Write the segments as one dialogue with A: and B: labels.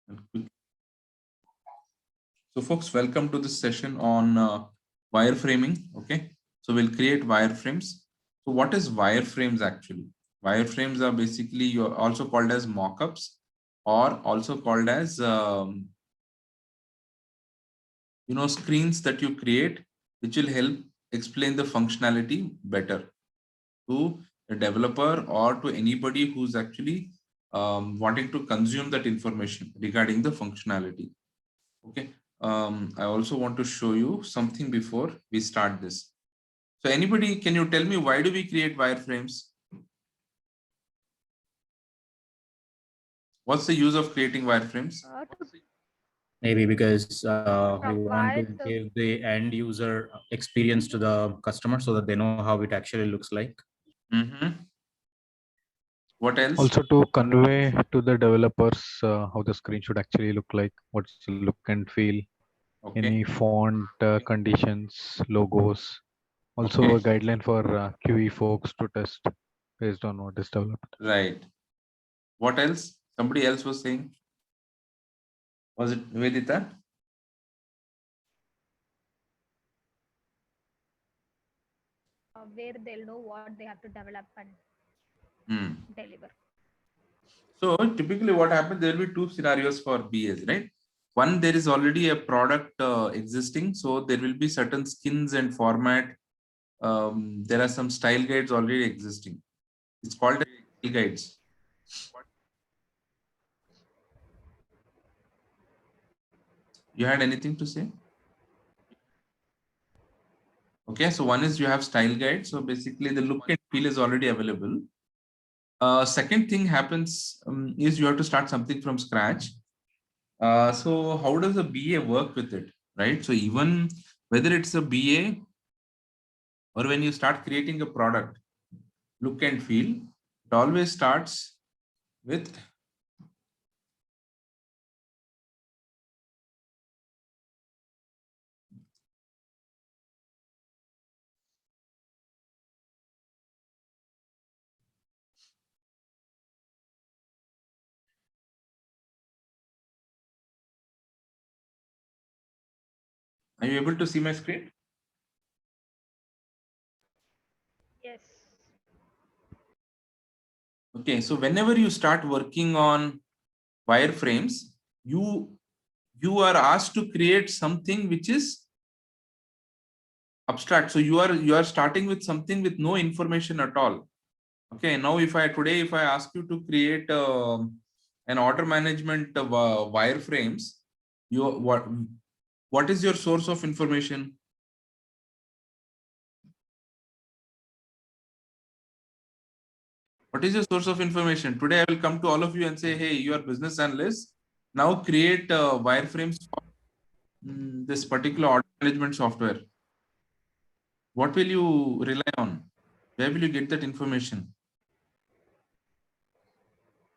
A: So folks, welcome to this session on wireframing. Okay, so we'll create wireframes. So what is wireframes actually? Wireframes are basically you're also called as mockups or also called as screens that you create, which will help explain the functionality better to a developer or to anybody who's actually wanting to consume that information regarding the functionality. Okay. I also want to show you something before we start this. So anybody, can you tell me why do we create wireframes? What's the use of creating wireframes?
B: Maybe because we want to give the end user experience to the customer so that they know how it actually looks like.
A: What else?
C: Also to convey to the developers how the screen should actually look like, what's the look and feel, any font conditions, logos. Also a guideline for QE folks to test based on what is developed.
A: Right. What else? Somebody else was saying. Was it Vedita?
D: Where they'll know what they have to develop and deliver.
A: So typically what happens, there will be two scenarios for BAs, right? One, there is already a product existing. So there will be certain skins and format. There are some style guides already existing. It's called style guides. You had anything to say? Okay, so one is you have style guide. So basically the look and feel is already available. Second thing happens is you have to start something from scratch. So how does a BA work with it, right? So even whether it's a BA or when you start creating a product, look and feel, it always starts with Are you able to see my screen?
D: Yes.
A: Okay, so whenever you start working on wireframes, you are asked to create something which is abstract. So you are starting with something with no information at all. Okay, now if I ask you to create an order management of wireframes, what is your source of information? What is your source of information? Today, I will come to all of you and say, hey, you are business analysts. Now create wireframes for this particular order management software. What will you rely on? Where will you get that information?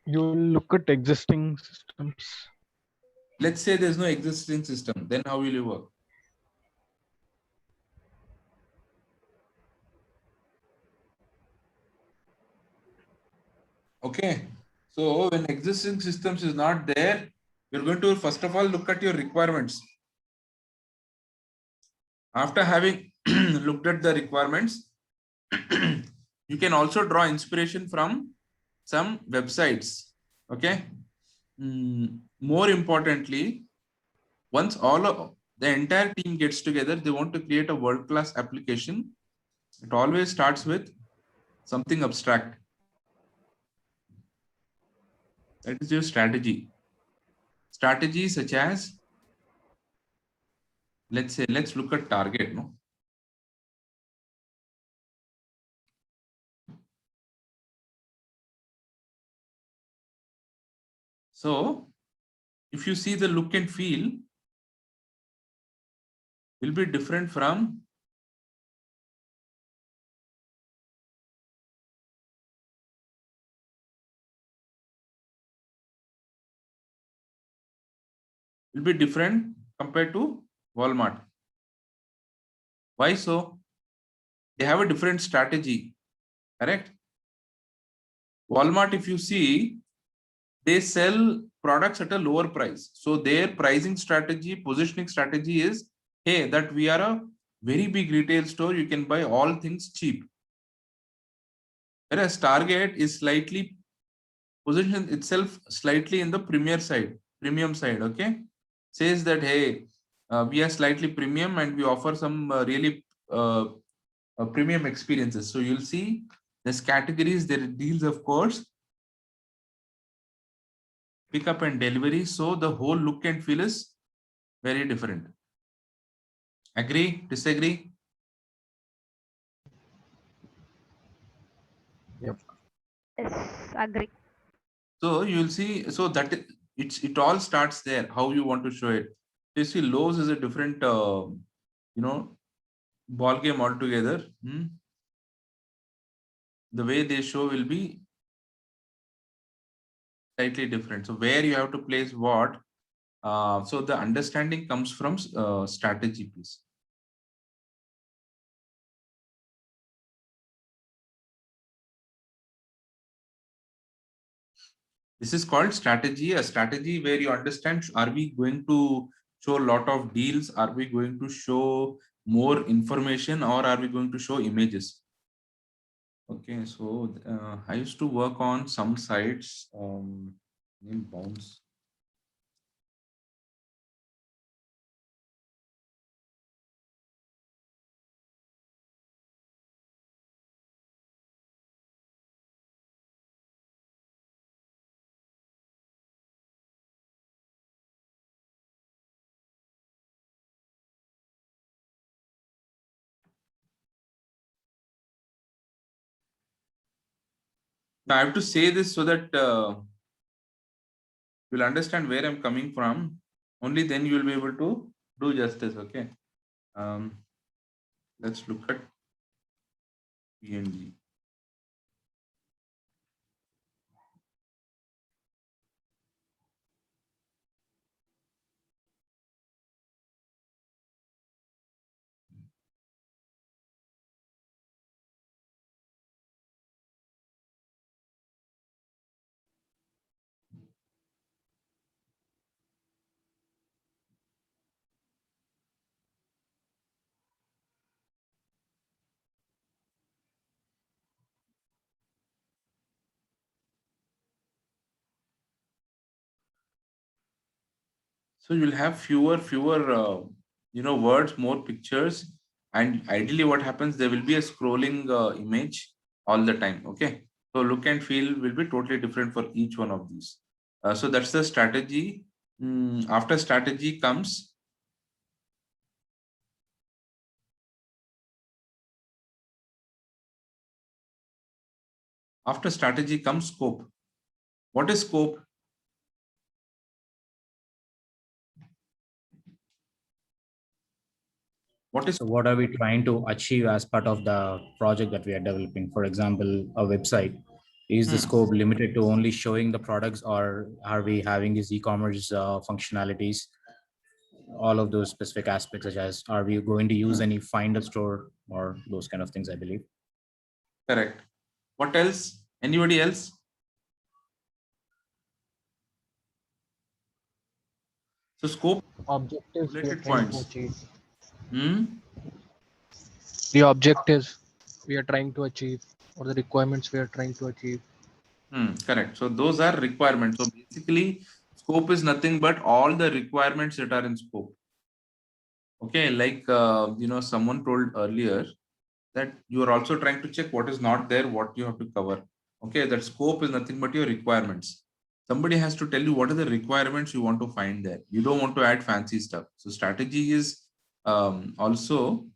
C: You will look at existing systems.
A: Let's say there's no existing system. Then how will you work? Okay. So when existing systems is not there, you're going to first of all look at your requirements. After having looked at the requirements, you can also draw inspiration from some websites. Okay. More importantly, once all of the entire team gets together, they want to create a world-class application. It always starts with something abstract. That is your strategy. Strategy such as, let's look at Target. No. So if you see the look and feel will be different from compared to Walmart. Why so? They have a different strategy, correct? Walmart, if you see, they sell products at a lower price. So their pricing strategy, positioning strategy is, hey, that we are a very big retail store, you can buy all things cheap. Whereas Target is slightly positioned itself slightly in the premium side, okay? Says that, hey, we are slightly premium and we offer some really premium experiences. So you'll see there's categories, there are deals, of course, pickup and delivery. So the whole look and feel is very different. Agree? Disagree?
C: Yep.
D: Yes, agree.
A: So you'll see, so that it all starts there, how you want to show it. You see, Lowe's is a different, ball game altogether. The way they show will be slightly different. So where you have to place what, so the understanding comes from strategy piece. This is called strategy, a strategy where you understand, are we going to show a lot of deals? Are we going to show more information, or are we going to show images? Okay, so I used to work on some sites, name Bounce. Now I have to say this so that you'll understand where I'm coming from. Only then you will be able to do justice. Okay. Let's look at PNG. So you'll have fewer words, more pictures, and ideally what happens, there will be a scrolling image all the time. Okay, so look and feel will be totally different for each one of these. So that's the strategy. After strategy comes scope. What is scope?
B: So what are we trying to achieve as part of the project that we are developing? For example, a website. Is the scope limited to only showing the products, or are we having these e-commerce functionalities? All of those specific aspects, such as, are we going to use any find a store or those kind of things, I believe.
A: Correct. What else? Anybody else? So scope,
E: objectives we are
A: related
E: trying to
A: points.
E: achieve.
A: The
E: objectives we are trying to achieve, or the requirements we are trying to achieve.
A: Correct. So those are requirements. So basically, scope is nothing but all the requirements that are in scope. Okay, like someone told earlier that you are also trying to check what is not there, what you have to cover. Okay, that scope is nothing but your requirements. Somebody has to tell you what are the requirements you want to find there. You don't want to add fancy stuff. So strategy is also.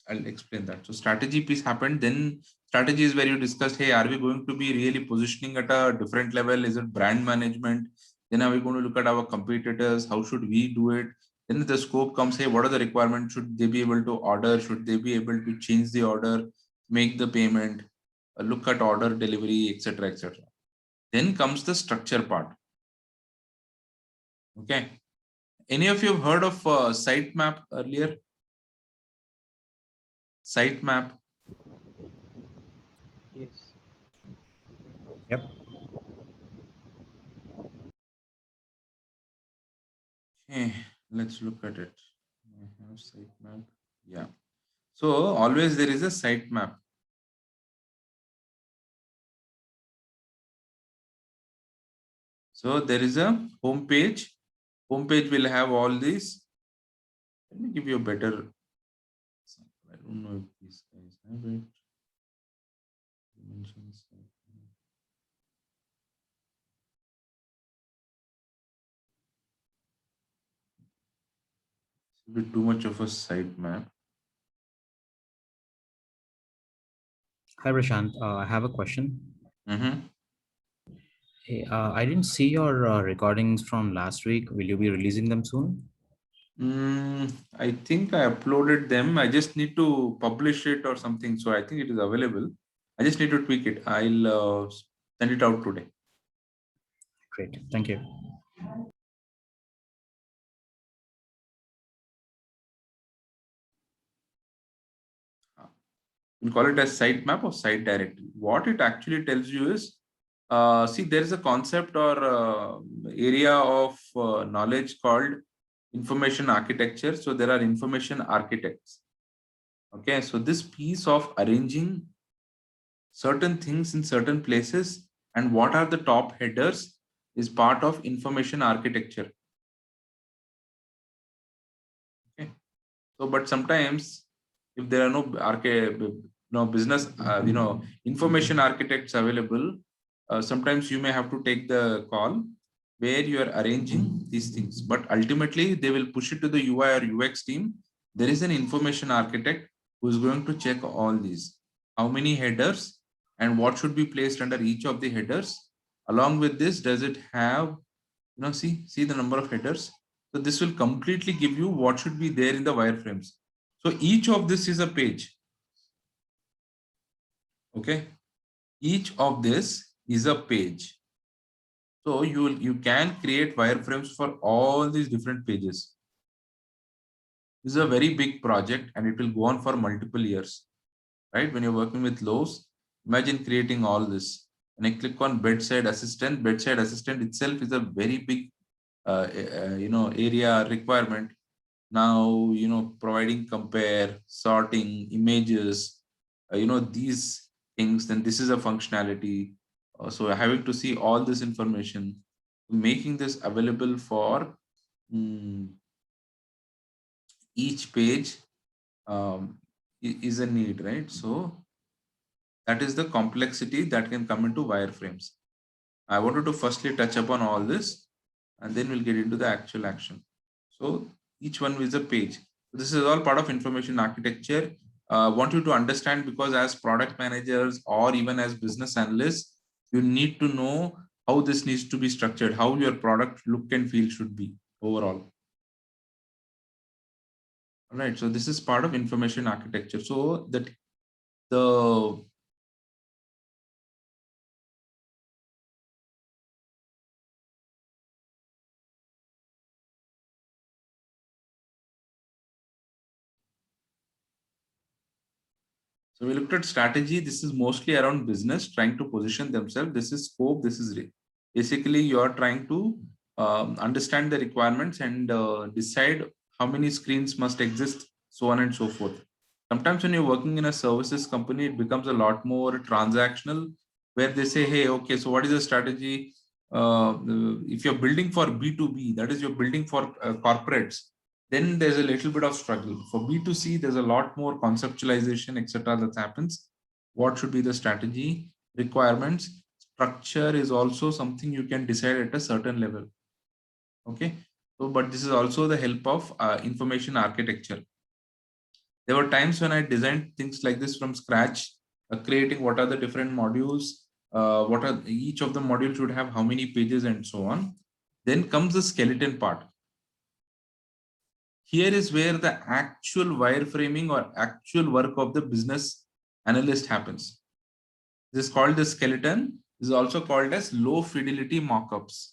A: I'll explain that. So strategy piece happened. Then strategy is where you discussed, hey, are we going to be really positioning at a different level? Is it brand management? Then are we going to look at our competitors? How should we do it? Then the scope comes, hey, what are the requirements? Should they be able to order? Should they be able to change the order, make the payment, look at order delivery, etc., etc. Then comes the structure part. Okay. Any of you have heard of sitemap earlier? Sitemap.
E: Yes.
B: Yep.
A: Okay, let's look at it. I have sitemap. Yeah. So always there is a sitemap. So there is a home page. Home page will have all these. Let me give you a better. I don't know if these guys have it. Dimensions. It's a bit too much of a sitemap.
B: Hi, Prashant. I have a question.
A: Mm-hmm.
B: Hey, I didn't see your recordings from last week. Will you be releasing them soon?
A: I think I uploaded them. I just need to publish it or something. So I think it is available. I just need to tweak it. I'll send it out today.
B: Great. Thank you.
A: We'll call it as sitemap or site directory. What it actually tells you is, see, there is a concept or area of knowledge called information architecture. So there are information architects. Okay, so this piece of arranging certain things in certain places and what are the top headers is part of information architecture. Okay, so but sometimes if there are no business information architects available, sometimes you may have to take the call where you are arranging these things, but ultimately they will push it to the UI or UX team. There is an information architect who is going to check all these, how many headers and what should be placed under each of the headers. Along with this, does it have, see the number of headers. So this will completely give you what should be there in the wireframes. So each of this is a page. Okay, each of this is a page. So you can create wireframes for all these different pages. This is a very big project and it will go on for multiple years, right? When you're working with Lowe's, imagine creating all this. When I click on bedside assistant itself is a very big area requirement. Now providing compare, sorting images, these things, then this is a functionality. So having to see all this information, making this available for each page is a need, right? So that is the complexity that can come into wireframes. I wanted to firstly touch upon all this and then we'll get into the actual action. So each one is a page. This is all part of information architecture. Want you to understand, because as product managers or even as business analysts, you need to know how this needs to be structured, how your product look and feel should be overall. All right, so this is part of information architecture. So that the So we looked at strategy. This is mostly around business trying to position themselves. This is scope. This is basically you are trying to understand the requirements and decide how many screens must exist, so on and so forth. Sometimes when you're working in a services company, it becomes a lot more transactional, where they say, hey, okay, so what is the strategy? If you're building for B2B, that is you're building for corporates, then there's a little bit of struggle. For B2C, there's a lot more conceptualization, etc. that happens. What should be the strategy? Requirements. Structure is also something you can decide at a certain level. Okay. So, but this is also the help of information architecture. There were times when I designed things like this from scratch, creating what are the different modules, what are each of the modules should have how many pages and so on. Then comes the skeleton part. Here is where the actual wireframing or actual work of the business analyst happens. This is called the skeleton. This is also called as low fidelity mockups.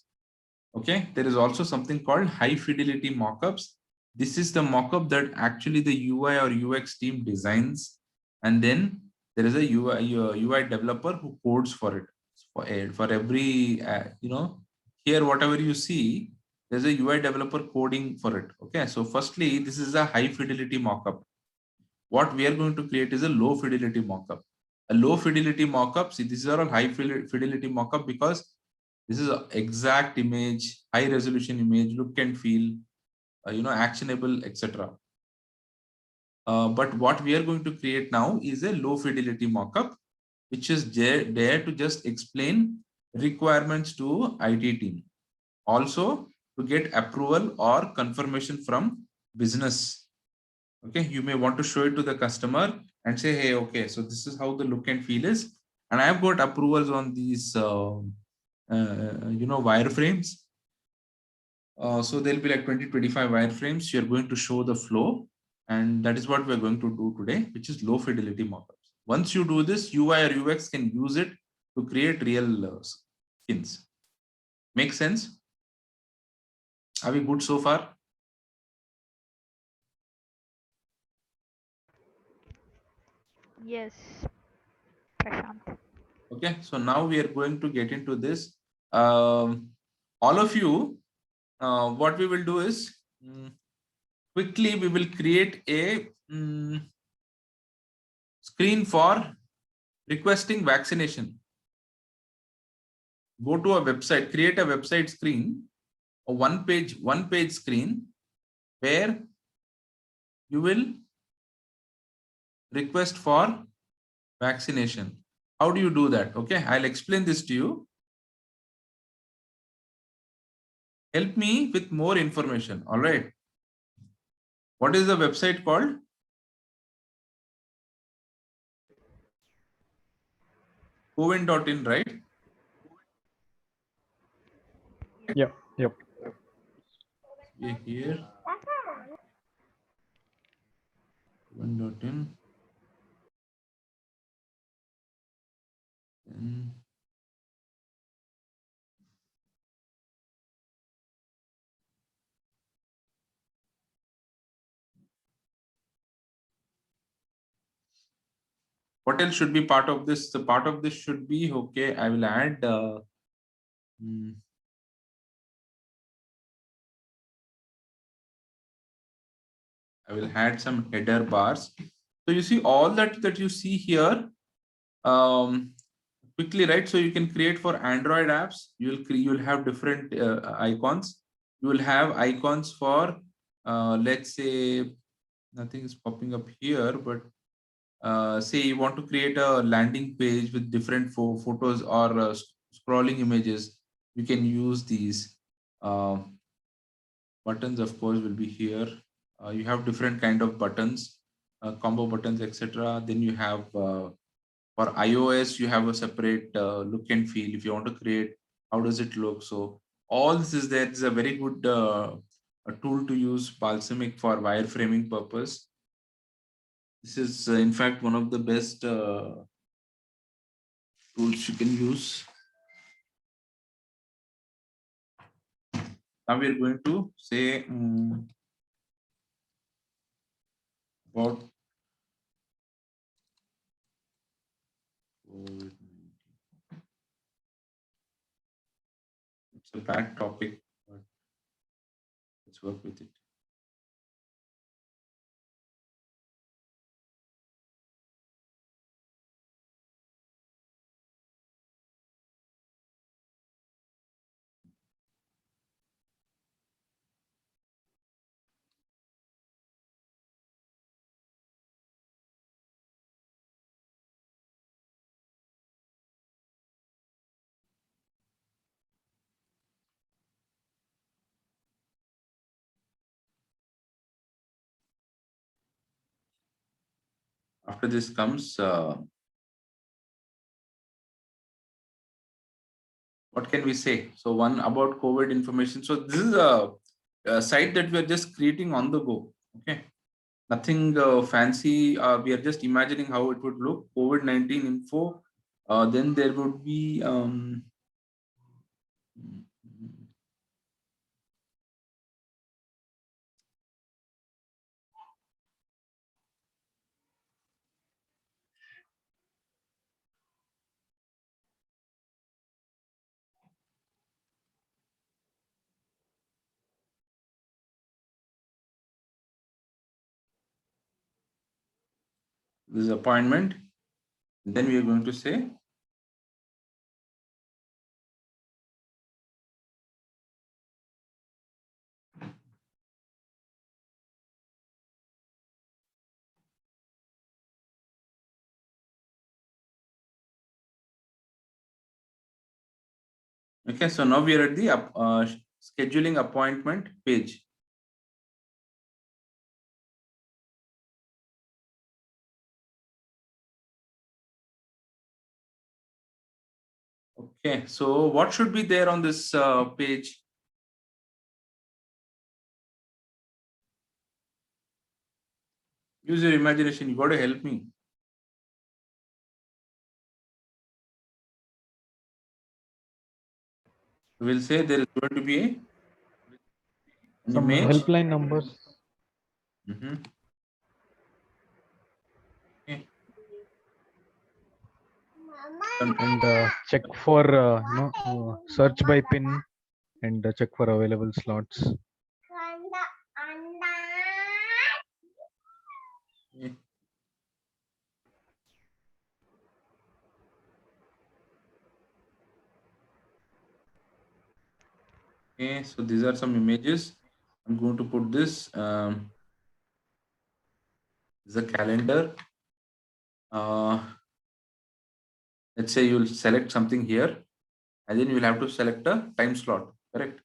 A: Okay, there is also something called high fidelity mockups. This is the mockup that actually the UI or UX team designs, and then there is a UI developer who codes for it. For every here whatever you see, there's a UI developer coding for it. Okay, so firstly, this is a high fidelity mockup. What we are going to create is a low fidelity mockup. A low fidelity mockup, see, these are all high fidelity mockup because this is an exact image, high resolution image, look and feel, actionable, etc. But what we are going to create now is a low fidelity mockup, which is there to just explain requirements to IT team. Also to get approval or confirmation from business. Okay, you may want to show it to the customer and say, hey, okay, so this is how the look and feel is. And I've got approvals on these, wireframes. So there'll be like 20-25 wireframes. You're going to show the flow. And that is what we're going to do today, which is low fidelity mockups. Once you do this, UI or UX can use it to create real skins. Make sense? Are we good so far?
D: Yes, Prashant.
A: Okay, so now we are going to get into this. All of you, what we will do is quickly we will create a screen for requesting vaccination. Go to a website, create a website screen, a one page screen where you will request for vaccination. How do you do that? Okay, I'll explain this to you. Help me with more information. All right. What is the website called? Covin.in, right?
C: Yep.
A: Here. Covin.in. What else should be part of this? The part of this should be, okay, I will add I will add some header bars. So you see all that you see here quickly, right? So you can create for Android apps. You'll have different icons. You will have icons for let's say nothing is popping up here, but say you want to create a landing page with different photos or scrolling images. You can use these buttons. Of course, will be here. You have different kind of buttons, combo buttons, etc. Then you have for iOS, you have a separate look and feel. If you want to create, how does it look? So all this is there. It's a very good a tool to use, Balsamiq, for wireframing purpose. This is in fact one of the best tools you can use. Now we're going to say about COVID-19. It's a bad topic, but let's work with it. After this comes what can we say? So one about COVID information. So this is a site that we are just creating on the go. Okay, nothing fancy. We are just imagining how it would look. COVID-19 info. Then there would be this is appointment. Then we are going to say okay. So now we are at the scheduling appointment page. Okay, so what should be there on this page? Use your imagination. You got to help me. We'll say there is going to be an
C: Some
A: image.
C: helpline numbers.
A: Okay.
C: And check for search by pin and check for available slots.
A: Okay, so these are some images. I'm going to put this. This is a calendar. Let's say you'll select something here, and then you'll have to select a time slot. Correct.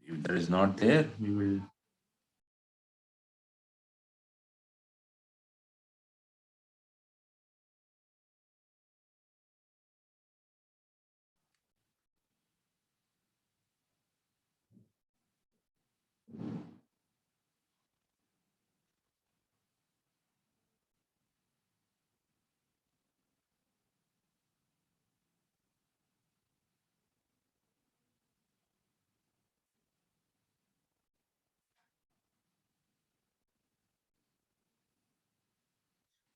A: If that is not there, we will.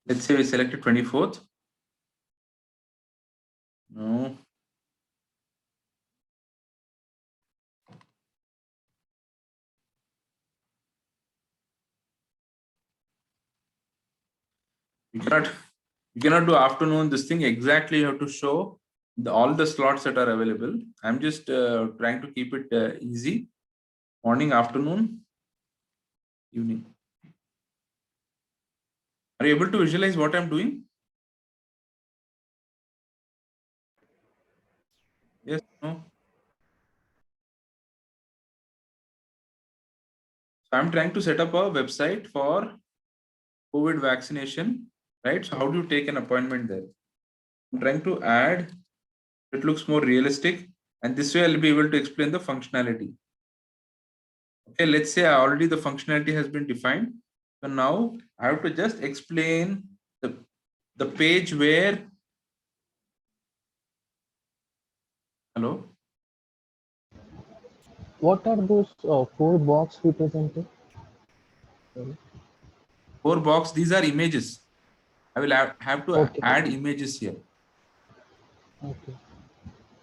A: Let's say we selected 24th. No. You cannot do afternoon this thing exactly. You have to show all the slots that are available. I'm just trying to keep it easy. Morning, afternoon, evening. Are you able to visualize what I'm doing? Yes, no. So I'm trying to set up a website for COVID vaccination, right? So how do you take an appointment there? I'm trying to add, it looks more realistic, and this way I'll be able to explain the functionality. Okay, let's say already the functionality has been defined. So now I have to just explain the page where, hello?
E: What are those 4 box represented? Sorry.
A: 4 box, these are images. I will have to
E: Okay.
A: add images here.
E: Okay.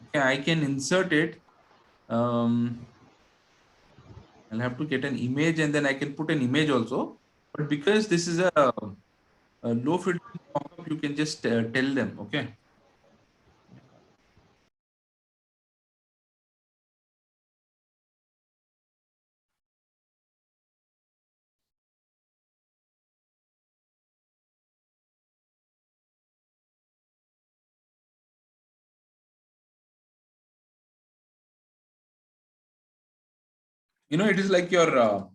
A: Okay, I can insert it. I'll have to get an image and then I can put an image also. But because this is a low fidelity mockup, you can just tell them, okay? You know, it is like your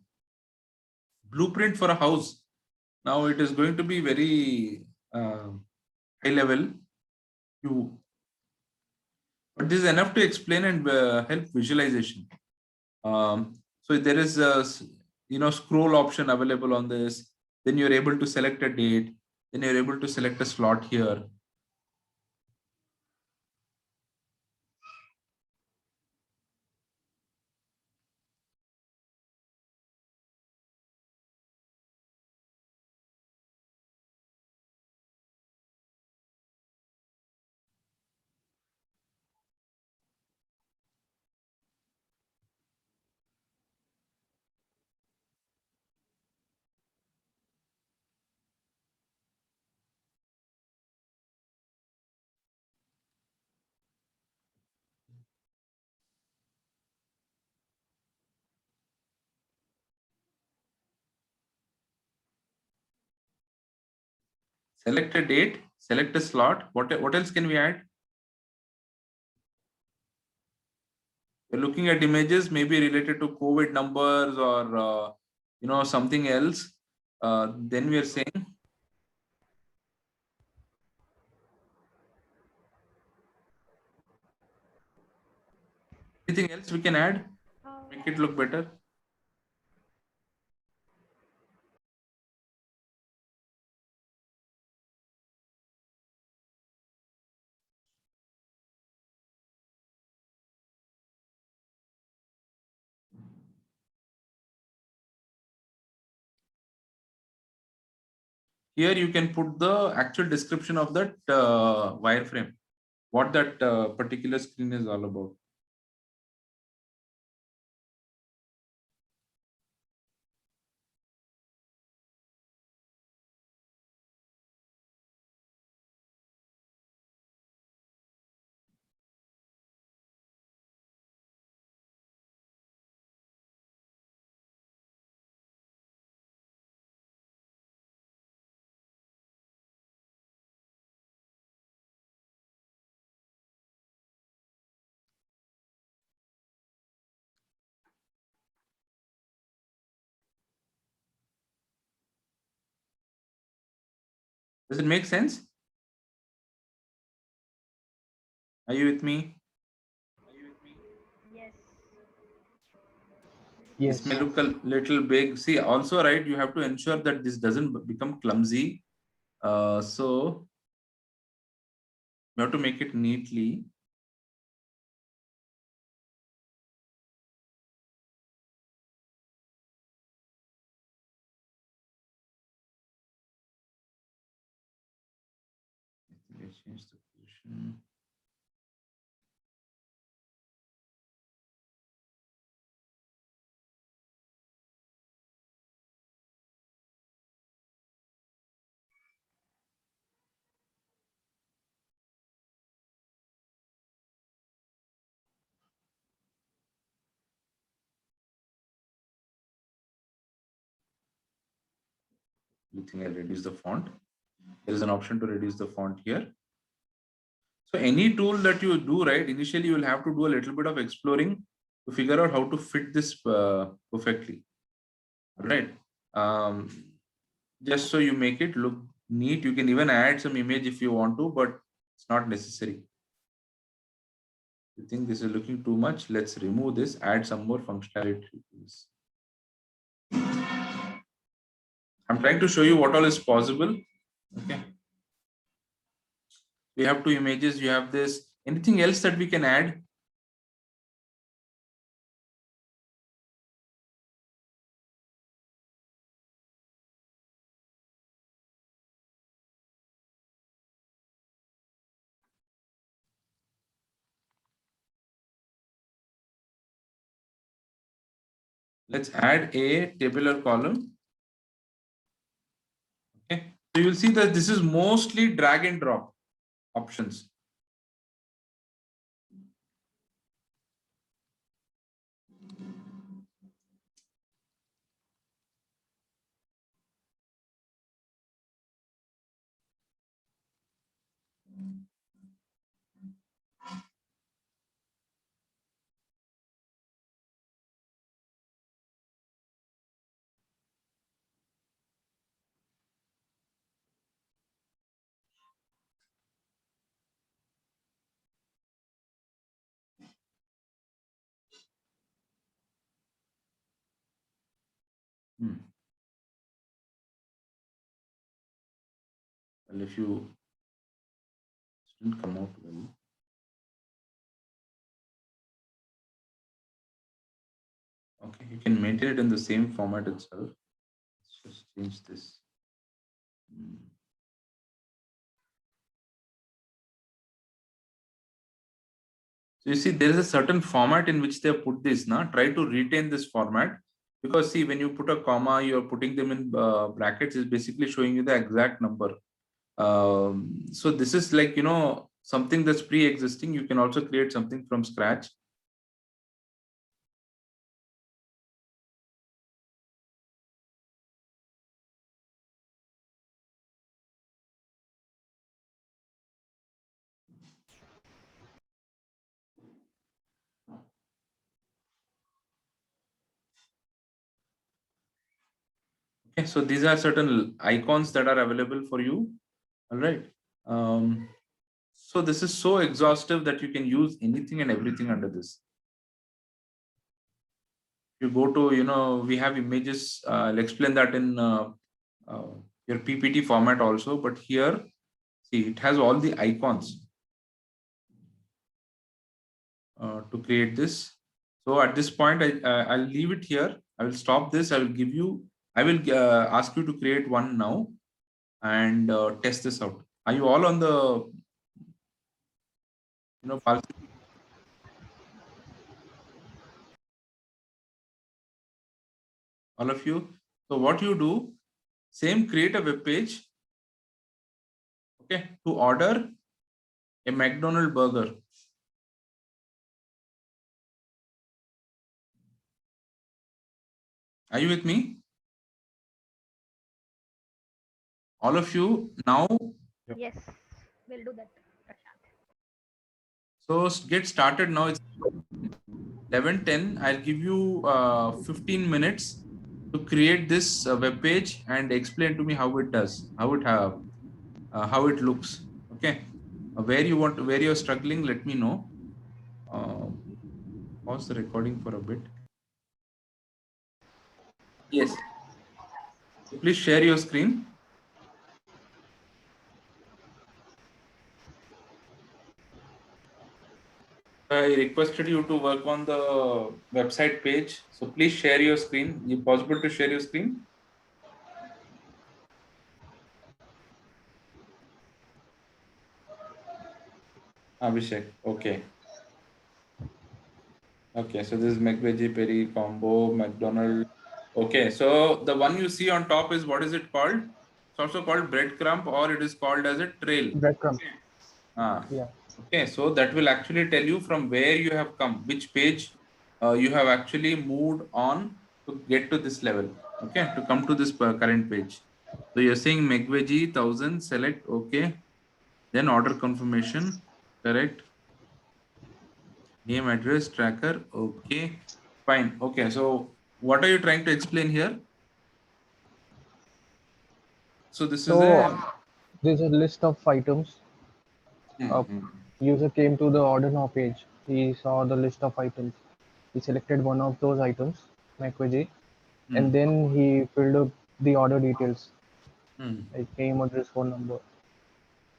A: blueprint for a house. Now it is going to be very high level. But this is enough to explain and help visualization. So there is a scroll option available on this. Then you're able to select a date. Then you're able to select a slot here. Select a date, select a slot. What else can we add? We're looking at images maybe related to COVID numbers or something else. Then we are saying anything else we can add, make it look better. Here you can put the actual description of that wireframe, what that particular screen is all about. Does it make sense? Are you with me?
D: Yes.
A: This may look a little big. See, also, right, you have to ensure that this doesn't become clumsy. So you have to make it neatly. Let's change the position. You think I'll reduce the font. There is an option to reduce the font here. So any tool that you do, right, initially you will have to do a little bit of exploring to figure out how to fit this perfectly. Right. Just so you make it look neat. You can even add some image if you want to, but it's not necessary. You think this is looking too much? Let's remove this, add some more functionality to this. I'm trying to show you what all is possible. Okay. We have two images. You have this. Anything else that we can add? Let's add a tabular column. Okay. So you'll see that this is mostly drag and drop options. Well, if you didn't come out well. Okay, you can maintain it in the same format itself. Let's just change this. So you see, there is a certain format in which they have put this. Now, try to retain this format, because see, when you put a comma, you are putting them in brackets. Is basically showing you the exact number. So this is like something that's pre-existing. You can also create something from scratch. Okay, so these are certain icons that are available for you. All right. So this is so exhaustive that you can use anything and everything under this. You go to, we have images. I'll explain that in your PPT format also. But here, see, it has all the icons to create this. So at this point, I'll leave it here. I will stop this. I will ask you to create one now and test this out. Are you all on the, all of you? So what you do, same, create a web page, okay, to order a McDonald's burger. Are you with me? All of you now?
D: Yes, we'll do that.
A: So get started now. It's 11:10. I'll give you 15 minutes to create this web page and explain to me how it does, how it looks. Okay, where you're struggling, let me know. Pause the recording for a bit. Yes. So please share your screen. I requested you to work on the website page. So please share your screen. Is it possible to share your screen? Abhishek. Okay. Okay. So this is McVeggie Peri combo, McDonald. Okay. So the one you see on top is, what is it called? It's also called breadcrumb, or it is called as a trail.
E: Breadcrumb.
A: Yeah. Okay. So that will actually tell you from where you have come, which page you have actually moved on to get to this level. Okay. To come to this current page. So you're saying McVeggie 1000, select, okay. Then order confirmation, correct. Name, address, tracker, okay. Fine. Okay. So what are you trying to explain here? So this is
E: there's a list of items. User came to the order now page. He saw the list of items. He selected one of those items, McVeggie, and then he filled up the order details, like name, address, phone number,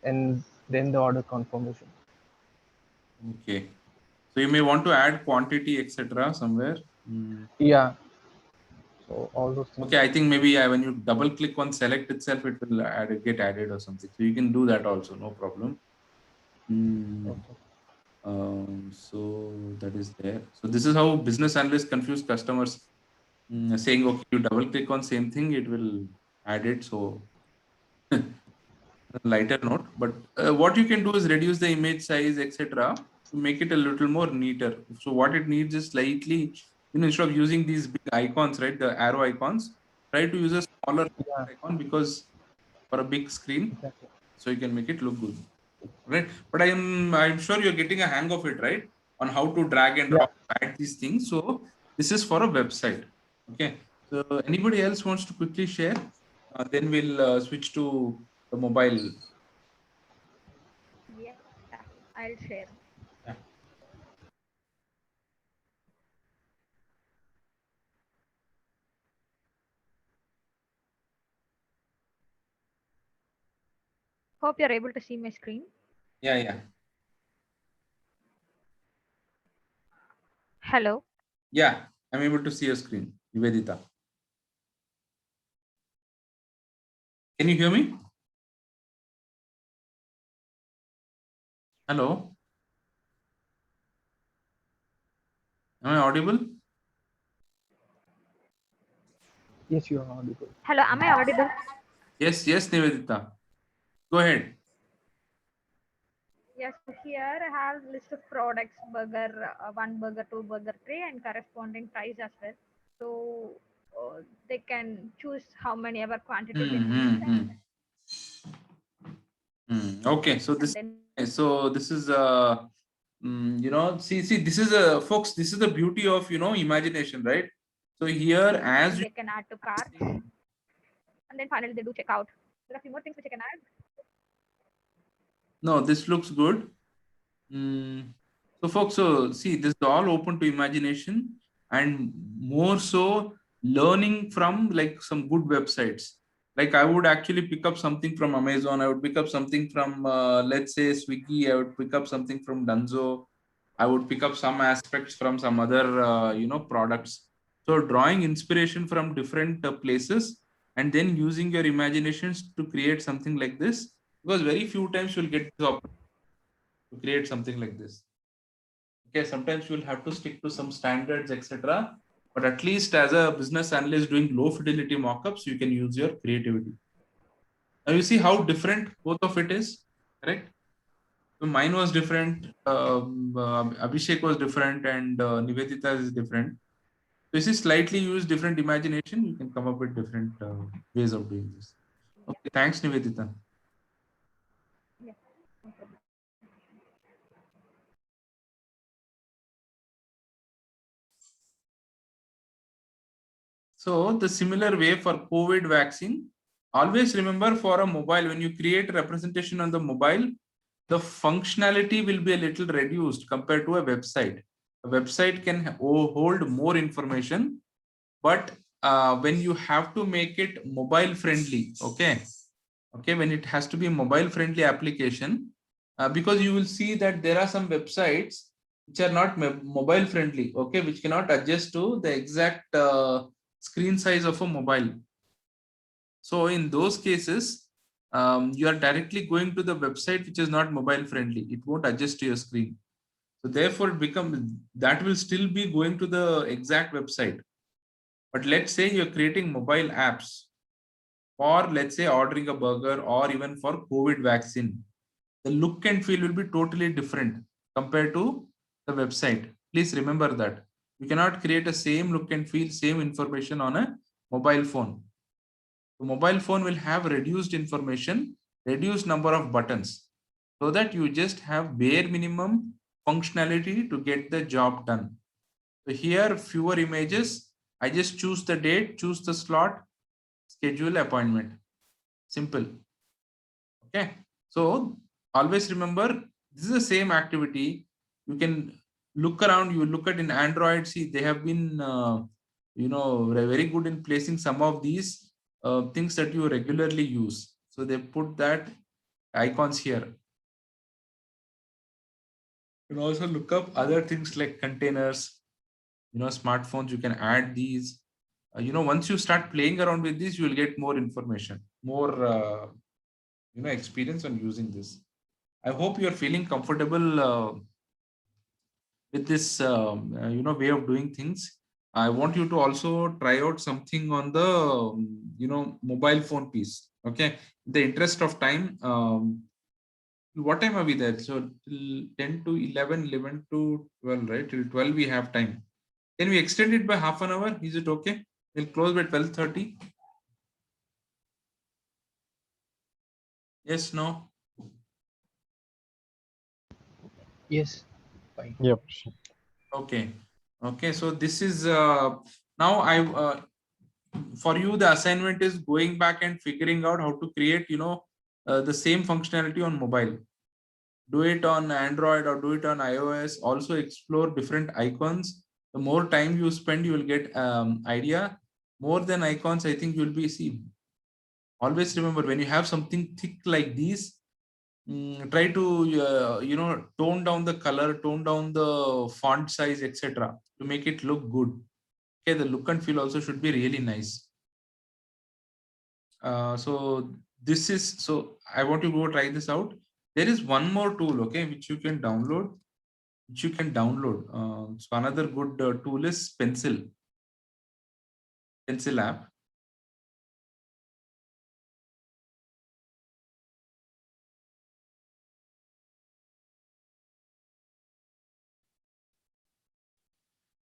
E: and then the order confirmation.
A: Okay. So you may want to add quantity, etc. somewhere.
E: Yeah. So all those things.
A: Okay, I think maybe when you double click on select itself, it will get added or something. So you can do that also, no problem.
E: Okay.
A: So that is there. So this is how business analysts confuse customers, saying, okay, you double click on same thing, it will add it. So lighter note, but what you can do is reduce the image size, etc., to make it a little more neater. So what it needs is slightly, instead of using these big icons, right, the arrow icons, try to use a smaller icon, because for a big screen,
E: exactly.
A: So you can make it look good, right? But I'm sure you're getting a hang of it, right, on how to drag and drop, add these things. So this is for a website. Okay. So anybody else wants to quickly share? Then we'll switch to the mobile.
D: Yeah, I'll share.
A: Yeah.
D: Hope you're able to see my screen.
A: Yeah.
D: Hello.
A: Yeah, I'm able to see your screen, Nivedita. Can you hear me? Hello? Am I audible?
E: Yes, you are audible.
D: Hello, am I audible?
A: Yes, Nivedita. Go ahead.
D: Yes, so here I have list of products, burger, 1 burger, 2 burger, 3, and corresponding price as well. So they can choose how many ever quantity they want.
A: Okay, so this is see this is folks, this is the beauty of imagination, right? So here, as
D: they can add to cart. and then finally they do checkout. There are a few more things which I can add.
A: No, this looks good. So folks, so see, this is all open to imagination and more so learning from like some good websites. Like I would actually pick up something from Amazon. I would pick up something from, let's say Swiggy. I would pick up something from Dunzo. I would pick up some aspects from some other, products. So drawing inspiration from different places and then using your imaginations to create something like this, because very few times you'll get this opportunity to create something like this. Okay, sometimes you'll have to stick to some standards, etc. But at least as a business analyst doing low fidelity mockups, you can use your creativity. Now you see how different both of it is, correct? So mine was different, Abhishek was different, and Nivedita is different. So this is slightly use different imagination. You can come up with different ways of doing this. Okay, thanks, Nivedita.
D: Yeah. No problem.
A: So the similar way for COVID vaccine, always remember for a mobile, when you create a representation on the mobile, the functionality will be a little reduced compared to a website. A website can hold more information, but when you have to make it mobile friendly, okay, when it has to be a mobile friendly application, because you will see that there are some websites which are not mobile friendly, okay, which cannot adjust to the exact screen size of a mobile. So in those cases, you are directly going to the website which is not mobile friendly. It won't adjust to your screen. So therefore it becomes, that will still be going to the exact website. But let's say you're creating mobile apps for, let's say, ordering a burger or even for COVID vaccine. The look and feel will be totally different compared to the website. Please remember that. You cannot create a same look and feel, same information on a mobile phone. The mobile phone will have reduced information, reduced number of buttons, so that you just have bare minimum functionality to get the job done. So here, fewer images. I just choose the date, choose the slot, schedule appointment. Simple. Okay. So always remember, this is the same activity. You can look around, you look at in Android, see they have been, very good in placing some of these things that you regularly use. So they put that icons here. You can also look up other things like containers, smartphones, you can add these. Once you start playing around with this, you will get more information, more, experience on using this. I hope you're feeling comfortable with this, way of doing things. I want you to also try out something on the, mobile phone piece. Okay. In the interest of time, what time are we there? So till 10 to 11, 11 to 12, right? Till 12 we have time. Can we extend it by half an hour? Is it okay? We'll close by 12:30. Yes, no?
E: Yes, fine.
C: Yep.
A: Okay. Okay. So this is now for you, the assignment is going back and figuring out how to create, the same functionality on mobile. Do it on Android or do it on iOS. Also explore different icons. The more time you spend, you will get idea. More than icons, I think you'll be see. Always remember, when you have something thick like these, try to tone down the color, tone down the font size, etc. to make it look good. Okay, the look and feel also should be really nice. So this is, so I want to go try this out. There is one more tool, okay, which you can download. So another good tool is Pencil app.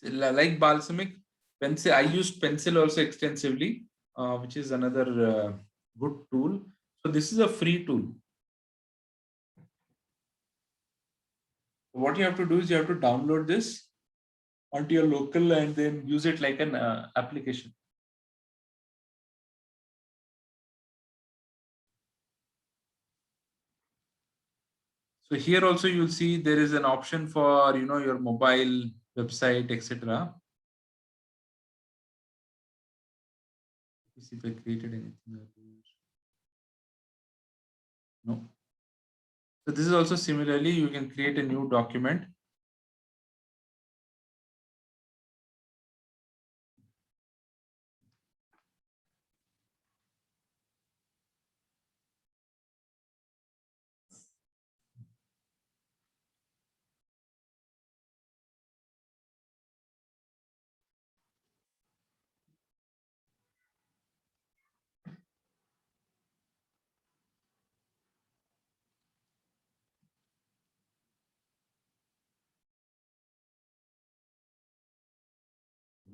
A: Like Balsamic, Pencil, I used Pencil also extensively, which is another good tool. So this is a free tool. What you have to do is you have to download this onto your local and then use it like an application. So here also you'll see there is an option for, you know, your mobile website, etc. Let's see if I created anything. No. So this is also similarly, you can create a new document.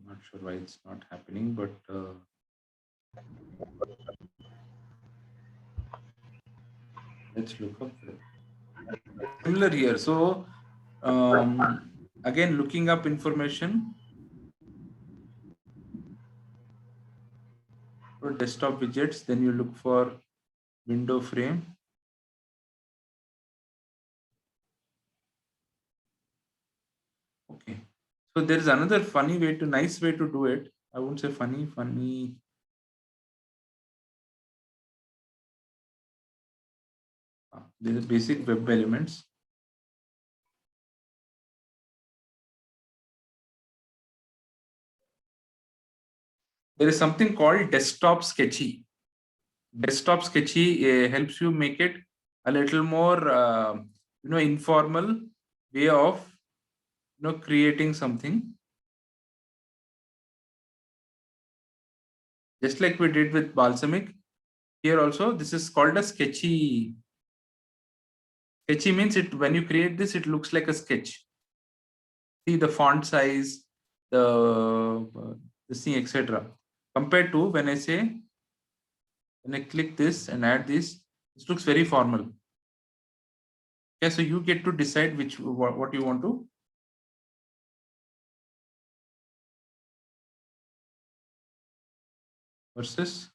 A: I'm not sure why it's not happening, but let's look up. Similar here. So again, looking up information for desktop widgets, then you look for window frame. Okay. So there is another nice way to do it. I won't say funny. There is basic web elements. There is something called Desktop Sketchy. Desktop Sketchy helps you make it a little more, informal way of, creating something. Just like we did with Balsamiq, here also this is called a sketchy. Sketchy means it when you create this, it looks like a sketch. See the font size, the thing, etc. Compared to when I click this and add this looks very formal. Okay, so you get to decide what you want to. Versus.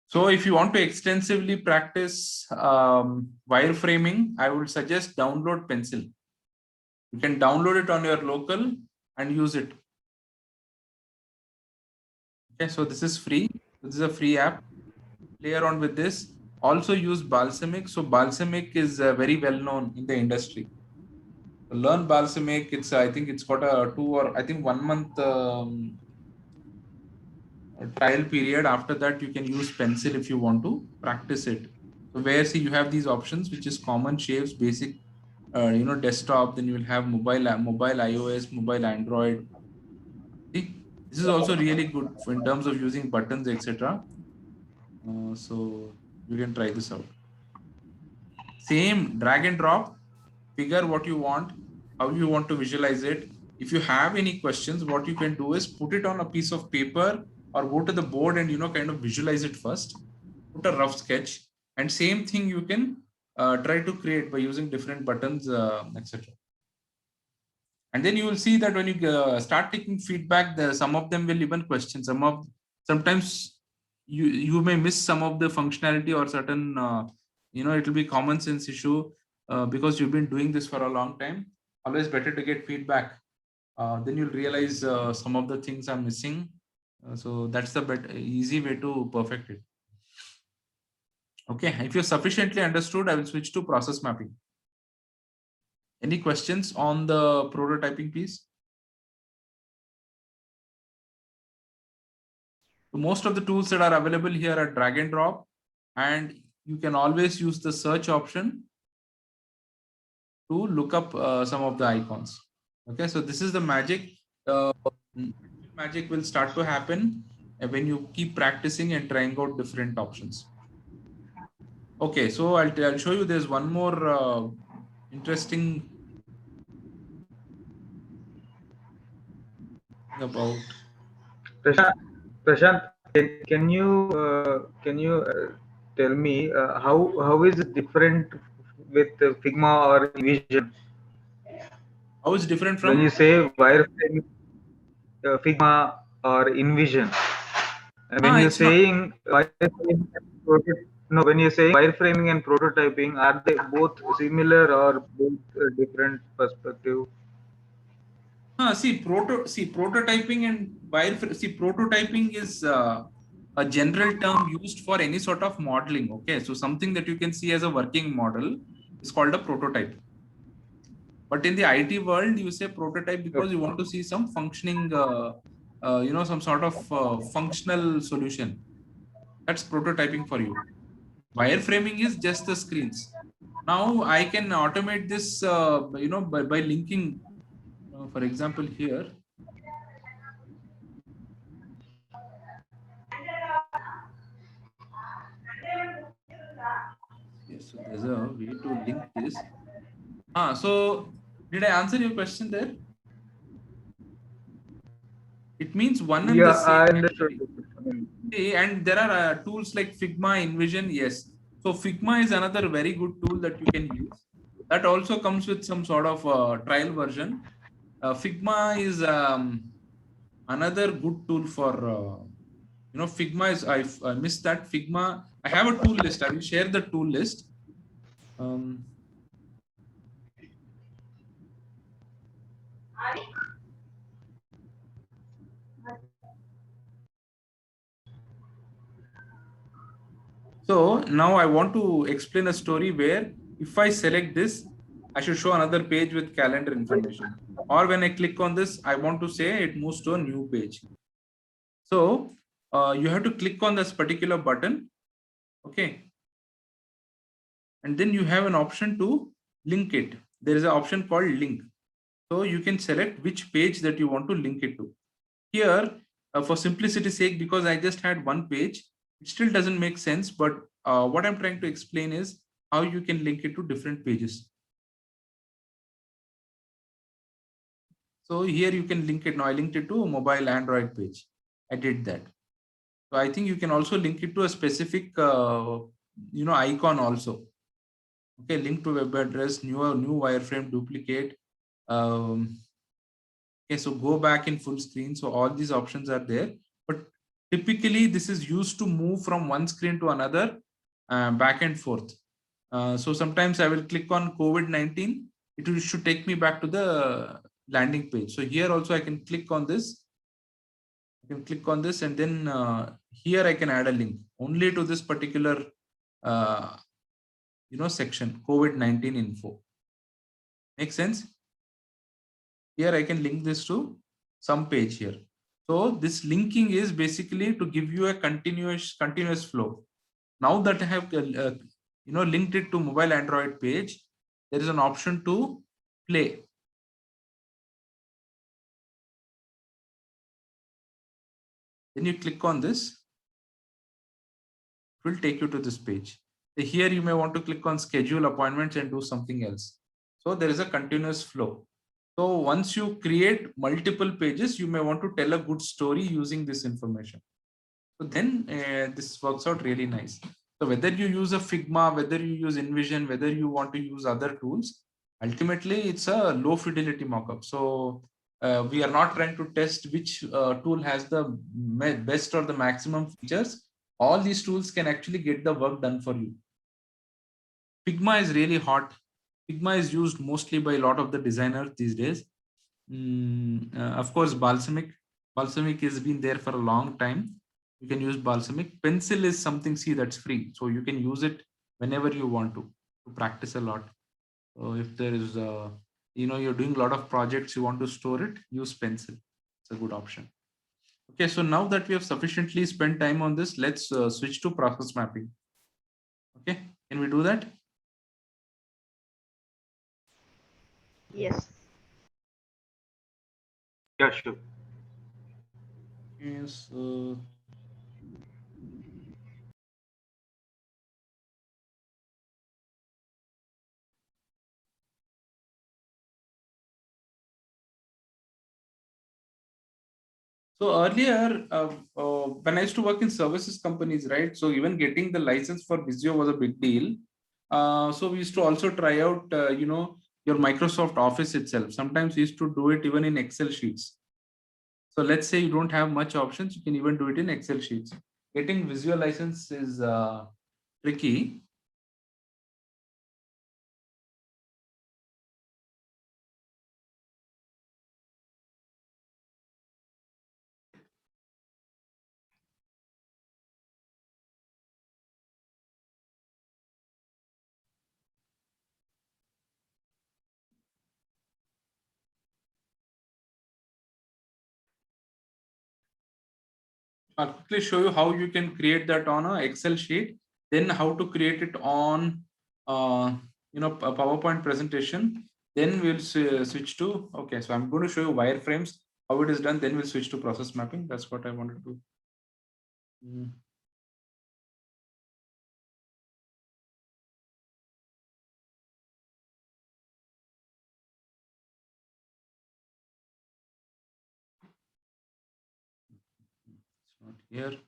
A: So if you want to extensively practice wireframing, I would suggest download Pencil. You can download it on your local and use it. Okay, so this is free. This is a free app. Play around with this. Also use Balsamiq. So Balsamiq is very well known in the industry. So learn Balsamiq. I think it's got a 1 month trial period. After that, you can use Pencil if you want to practice it. So where you have these options, which is common shapes, basic, desktop. Then you will have mobile iOS, mobile Android. See, this is also really good in terms of using buttons, etc. So you can try this out. Same drag and drop. Figure what you want, how you want to visualize it. If you have any questions, what you can do is put it on a piece of paper or go to the board and kind of visualize it first. Put a rough sketch, and same thing you can try to create by using different buttons, etc. And then you will see that when you start taking feedback, some of them will even question. Sometimes you may miss some of the functionality or certain, it will be common sense issue because you've been doing this for a long time. Always better to get feedback. Then you'll realize some of the things are missing. So that's the easy way to perfect it. Okay, if you're sufficiently understood, I will switch to process mapping. Any questions on the prototyping piece? So most of the tools that are available here are drag and drop, and you can always use the search option to look up some of the icons. Okay, so this is the magic. Magic will start to happen when you keep practicing and trying out different options. Okay, so I'll show you. There's one more interesting about
F: Prashant, can you tell me how is it different with Figma or InVision?
A: How is it different from?
F: When you say wireframe, Figma or InVision, When you're
A: It's not.
F: saying wireframing and no, when you're saying wireframing and prototyping, are they both similar or both different perspective?
A: See, prototyping and prototyping is a general term used for any sort of modeling. Okay, so something that you can see as a working model is called a prototype. But in the IT world, you say prototype because you want to see some functioning, some sort of functional solution. That's prototyping for you. Wireframing is just the screens. Now I can automate this, by linking, for example, here. Yes, so there's a way to link this. So did I answer your question there? It means one and the same.
F: I understood.
A: And there are tools like Figma, InVision. Yes. So Figma is another very good tool that you can use. That also comes with some sort of trial version. Figma is another good tool for, Figma is, I missed that. Figma, I have a tool list. I will share the tool list. So now I want to explain a story where if I select this, I should show another page with calendar information. Or when I click on this, I want to say it moves to a new page. So you have to click on this particular button. Okay. And then you have an option to link it. There is an option called link. So you can select which page that you want to link it to. Here, for simplicity's sake, because I just had one page, it still doesn't make sense. But what I'm trying to explain is how you can link it to different pages. So here you can link it. Now I linked it to a mobile Android page. I did that. So I think you can also link it to a specific, icon also. Okay, link to web address, new wireframe, duplicate. Okay, so go back in full screen. So all these options are there. But typically, this is used to move from one screen to another, back and forth. So sometimes I will click on COVID-19. It should take me back to the landing page. So here also I can click on this. I can click on this, and then here I can add a link only to this particular, section, COVID-19 info. Make sense? Here I can link this to some page here. So this linking is basically to give you a continuous flow. Now that I have linked it to mobile Android page, there is an option to play. Then you click on this. It will take you to this page. Here you may want to click on schedule appointments and do something else. So there is a continuous flow. So once you create multiple pages, you may want to tell a good story using this information. So then this works out really nice. So whether you use a Figma, whether you use InVision, whether you want to use other tools, ultimately it's a low fidelity mockup. So we are not trying to test which tool has the best or the maximum features. All these tools can actually get the work done for you. Figma is really hot. Figma is used mostly by a lot of the designers these days. Of course, Balsamiq. Balsamiq has been there for a long time. You can use Balsamiq. Pencil is something, that's free. So you can use it whenever you want to practice a lot. So if there is, you're doing a lot of projects, you want to store it, use Pencil. It's a good option. Okay, so now that we have sufficiently spent time on this, let's switch to process mapping. Okay, can we do that?
D: Yes.
F: Yeah, sure.
A: Yes. So earlier, when I used to work in services companies, right? So even getting the license for Visio was a big deal. So we used to also try out, your Microsoft Office itself. Sometimes we used to do it even in Excel sheets. So let's say you don't have much options, you can even do it in Excel sheets. Getting visual license is tricky. I'll quickly show you how you can create that on a Excel sheet, then how to create it on a PowerPoint presentation. Then we'll switch to, okay, so I'm going to show you wireframes, how it is done, then we'll switch to process mapping. That's what I wanted to do. It's not here,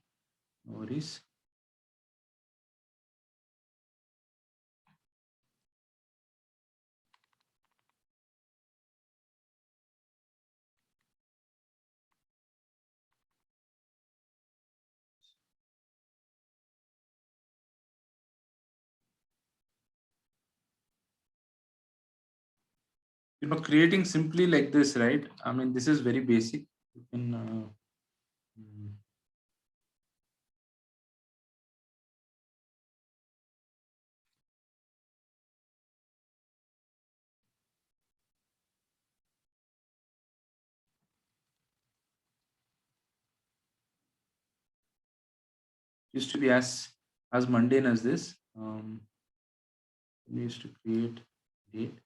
A: no worries. Creating simply like this, right? I mean, this is very basic. You can used to be as mundane as this. We used to create date.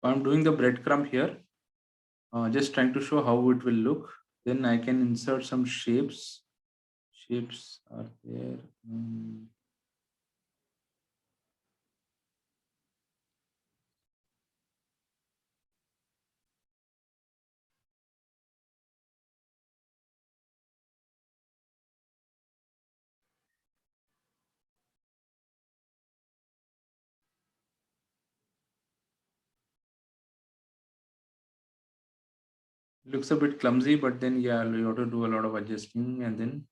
A: I'm doing the breadcrumb here, just trying to show how it will look. Then I can insert some shapes. Shapes are there. Looks a bit clumsy, but then yeah, you have to do a lot of adjusting and then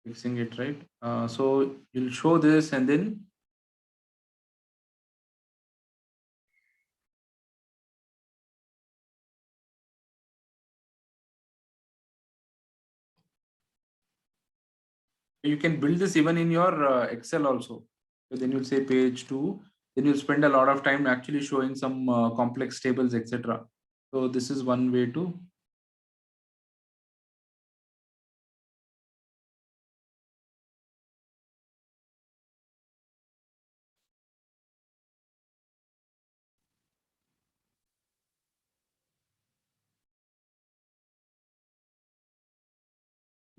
A: fixing it, right? So you'll show this and then you can build this even in your Excel also. So then you'll say page 2, then you'll spend a lot of time actually showing some complex tables, etc. So this is one way to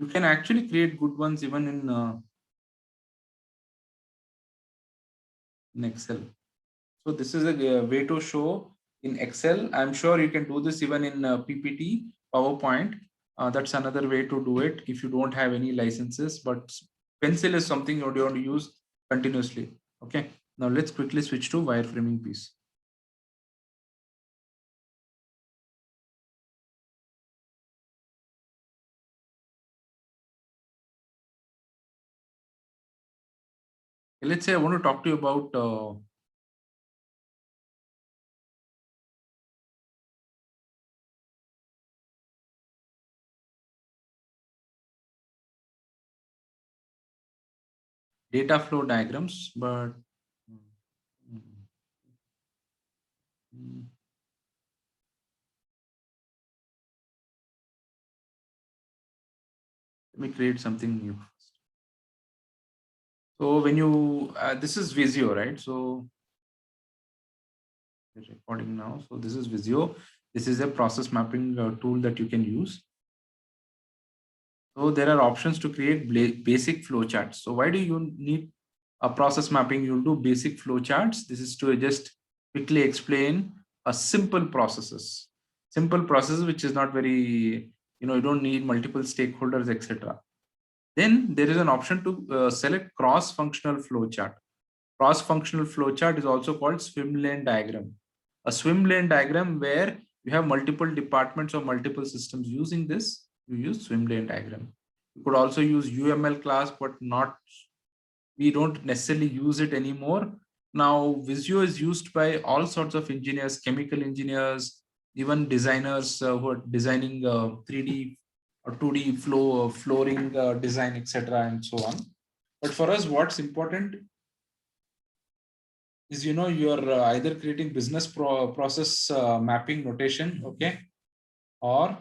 A: You can actually create good ones even in Excel. So this is a way to show in Excel. I'm sure you can do this even in PPT, PowerPoint. That's another way to do it if you don't have any licenses, but Pencil is something you want to use continuously. Okay, now let's quickly switch to wireframing piece. Let's say I want to talk to you about data flow diagrams, but let me create something new. So when you, this is Visio, right? So recording now. So this is Visio. This is a process mapping tool that you can use. So there are options to create basic flowcharts. So why do you need a process mapping? You'll do basic flowcharts. This is to just quickly explain a simple processes which is not very, you don't need multiple stakeholders, etc. Then there is an option to select cross-functional flowchart. Cross-functional flowchart is also called swim lane diagram. A swim lane diagram where you have multiple departments or multiple systems using this, you use swim lane diagram. You could also use UML class, but we don't necessarily use it anymore. Now, Visio is used by all sorts of engineers, chemical engineers, even designers who are designing 3D or 2D flooring design, etc. and so on. But for us, what's important is, you're either creating business process mapping notation, okay, or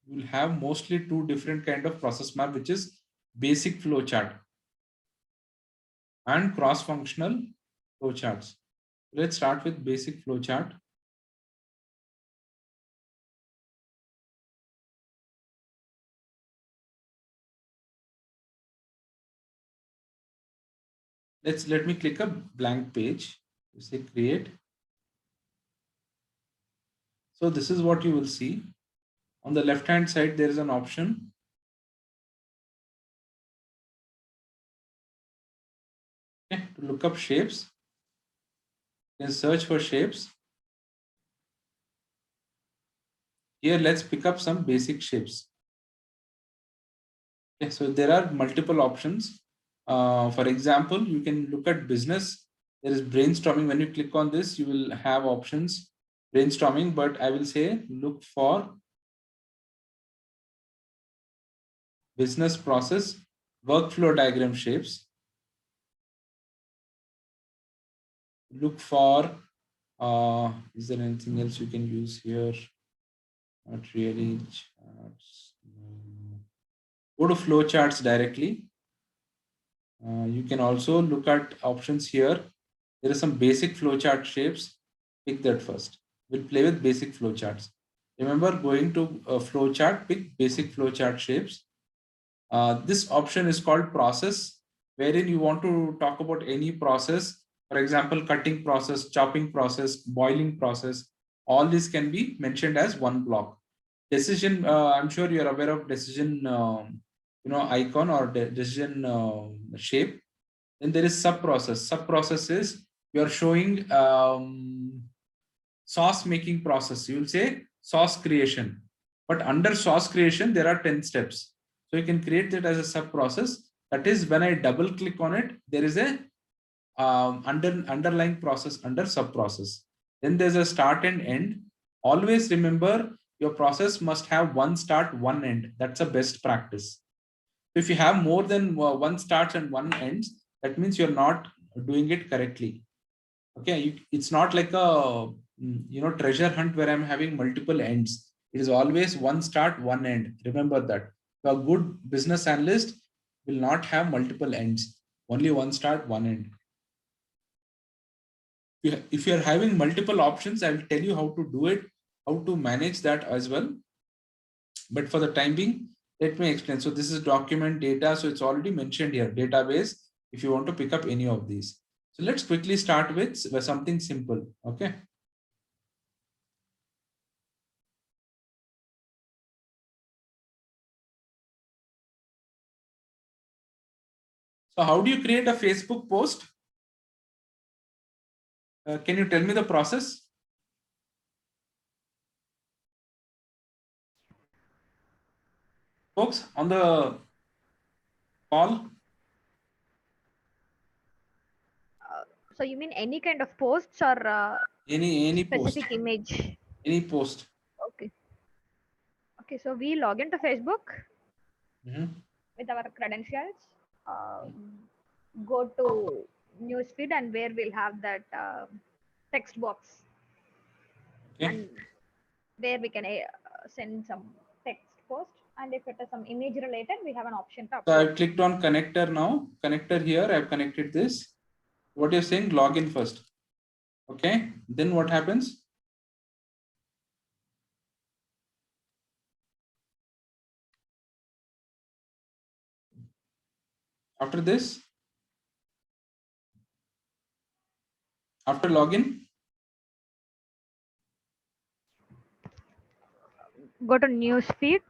A: you'll have mostly two different kind of process map, which is basic flowchart and cross-functional flowcharts. Let's start with basic flowchart. Let me click a blank page. You say create. So this is what you will see. On the left hand side, there is an option. Okay, to look up shapes. You can search for shapes. Here, let's pick up some basic shapes. Okay, so there are multiple options. For example, you can look at business. There is brainstorming. When you click on this, you will have options brainstorming, but I will say look for business process workflow diagram shapes. Look for, is there anything else you can use here? Not really. Charts. Go to flow charts directly. You can also look at options here. There are some basic flowchart shapes. Pick that first. We'll play with basic flowcharts. Remember, going to a flowchart, pick basic flowchart shapes. This option is called process, wherein you want to talk about any process. For example, cutting process, chopping process, boiling process. All these can be mentioned as one block. Decision, I'm sure you're aware of decision, icon or decision shape. Then there is sub process. Sub process is you're showing sauce making process. You will say sauce creation, but under sauce creation, there are 10 steps. So you can create that as a sub process. That is, when I double click on it, there is a underlying process under sub process. Then there's a start and end. Always remember, your process must have one start, one end. That's a best practice. If you have more than one starts and one ends, that means you're not doing it correctly. Okay, it's not like a treasure hunt where I'm having multiple ends. It is always one start, one end. Remember that. A good business analyst will not have multiple ends. Only one start, one end. If you're having multiple options, I will tell you how to do it, how to manage that as well. But for the time being, let me explain. So this is document data. So it's already mentioned here, database, if you want to pick up any of these. So let's quickly start with something simple. Okay. So how do you create a Facebook post? Can you tell me the process? Folks on the call?
D: So you mean any kind of posts or
A: Any
D: specific
A: post.
D: image?
A: Any post.
D: Okay. Okay, so we log into Facebook
A: Mm-hmm.
D: with our credentials. Go to newsfeed and where we'll have that text box.
A: Okay.
D: And where we can send some text post, and if it is some image related, we have an option to upload.
A: So I've clicked on connector now. Connector here, I've connected this. What you're saying, log in first. Okay. Then what happens? After this, after login,
D: Go to newsfeed.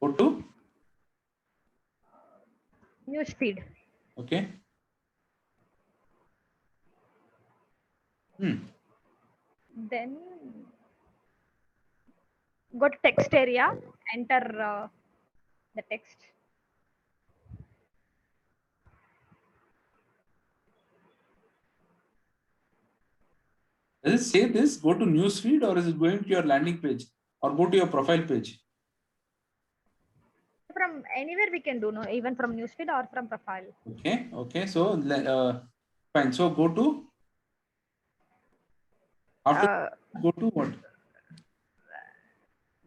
A: go to
D: Newsfeed.
A: okay.
D: Then go to text area, enter the text.
A: Does it say this? Go to newsfeed, or is it going to your landing page or go to your profile page?
D: From anywhere we can do, no, even from newsfeed or from profile.
A: Okay. Okay. So fine. So go to after go to what?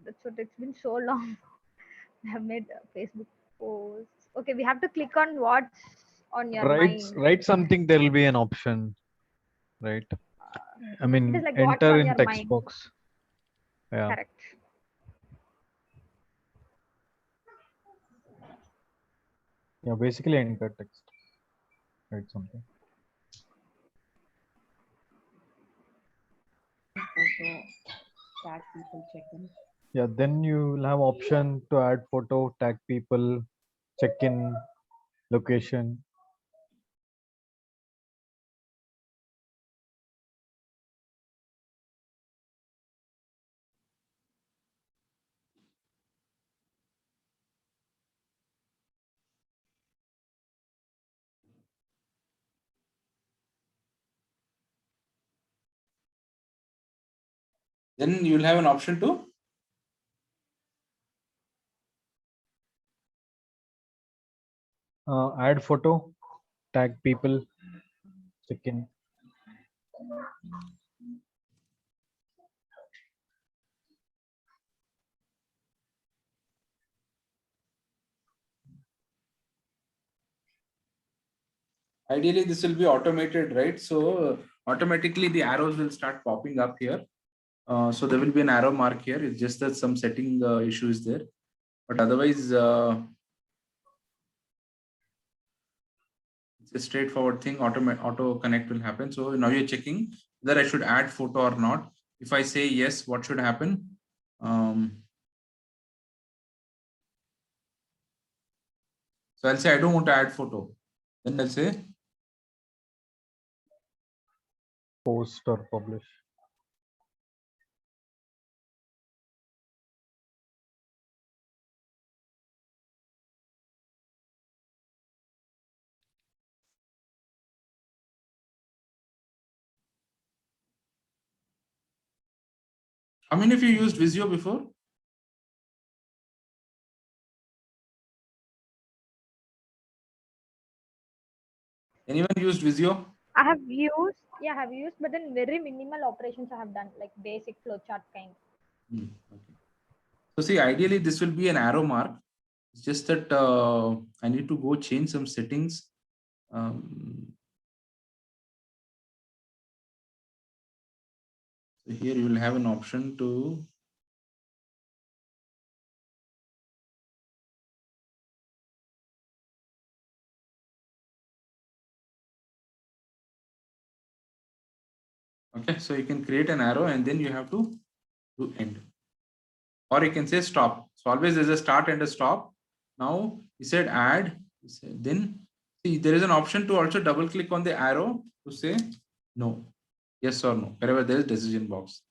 D: That's what, it's been so long. I have made Facebook posts. Okay, we have to click on what's on your mind.
C: Write something. There will be an option, right? I mean,
D: It is like what's
C: enter
D: on
C: in
D: your
C: text
D: mind.
C: box. Yeah.
D: Correct.
C: Yeah. Basically, enter text. Write something.
G: Photo, tag people, check them.
C: Yeah. Then you will have option to add photo, tag people, check in, location.
A: Then you will have an option to
C: Add photo, tag people, check in.
A: ideally this will be automated, right? So automatically the arrows will start popping up here. So there will be an arrow mark here. It's just that some setting issue is there, but otherwise it's a straightforward thing. Auto connect will happen. So now you're checking whether I should add photo or not. If I say yes, what should happen? So I'll say I don't want to add photo. Then I'll say
C: Post or publish.
A: how many of you used Visio before? Anyone used Visio?
D: I have used, but then very minimal operations I have done, like basic flowchart kind.
A: Okay. So see, ideally this will be an arrow mark. It's just that I need to go change some settings. So here you will have an option to Okay, so you can create an arrow and then you have to do end. Or you can say stop. So always there's a start and a stop. Now he said add. Then see there is an option to also double click on the arrow to say no, yes or no, wherever there is decision box.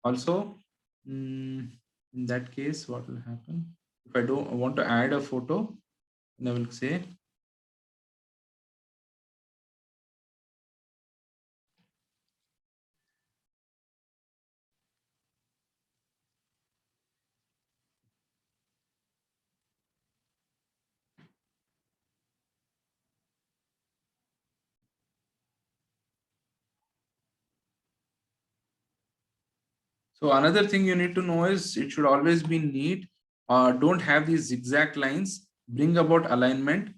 A: Also, in that case, what will happen? If I don't want to add a photo, then I will say so another thing you need to know is it should always be neat. Don't have these zigzag lines. Bring about alignment.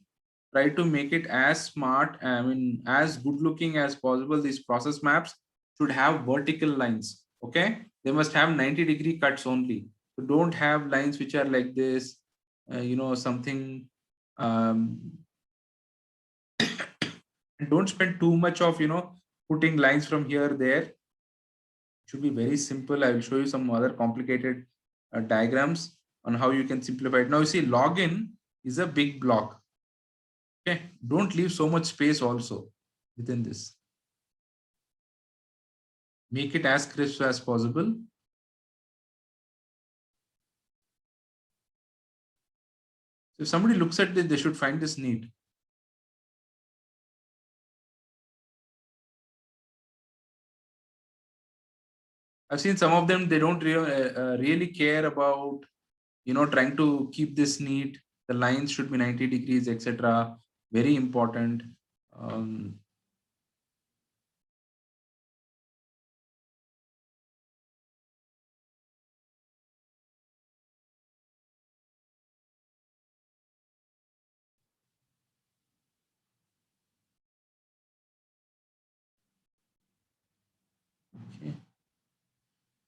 A: Try to make it as smart, as good looking as possible. These process maps should have vertical lines. Okay, they must have 90-degree cuts only. So don't have lines which are like this, something. And don't spend too much of putting lines from here there. It should be very simple. I will show you some other complicated diagrams on how you can simplify it. Now you see login is a big block. Okay, don't leave so much space also within this. Make it as crisp as possible. So if somebody looks at this, they should find this neat. I've seen some of them, they don't really care about, trying to keep this neat. The lines should be 90 degrees, etc. Very important. Okay.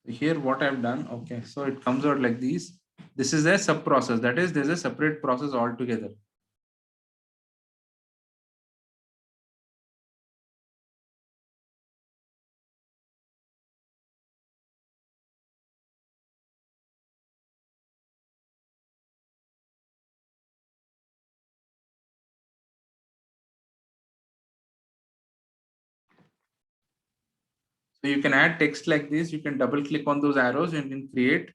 A: So here what I've done, okay, so it comes out like these. This is a sub process, that is there's a separate process altogether. So you can add text like this, you can double click on those arrows and you can create.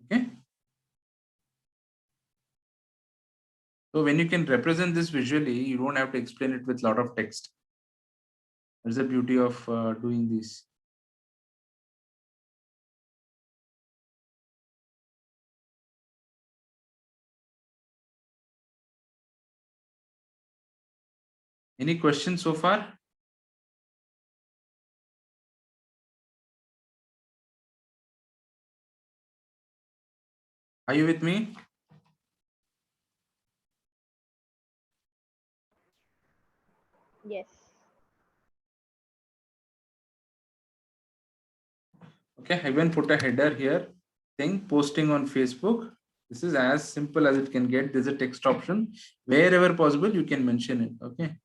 A: Okay. So when you can represent this visually, you don't have to explain it with a lot of text. That's the beauty of doing this. Any questions so far? Are you with me?
D: Yes.
A: Okay, I even put a header here saying posting on Facebook. This is as simple as it can get. There's a text option. Wherever possible, you can mention it. Okay.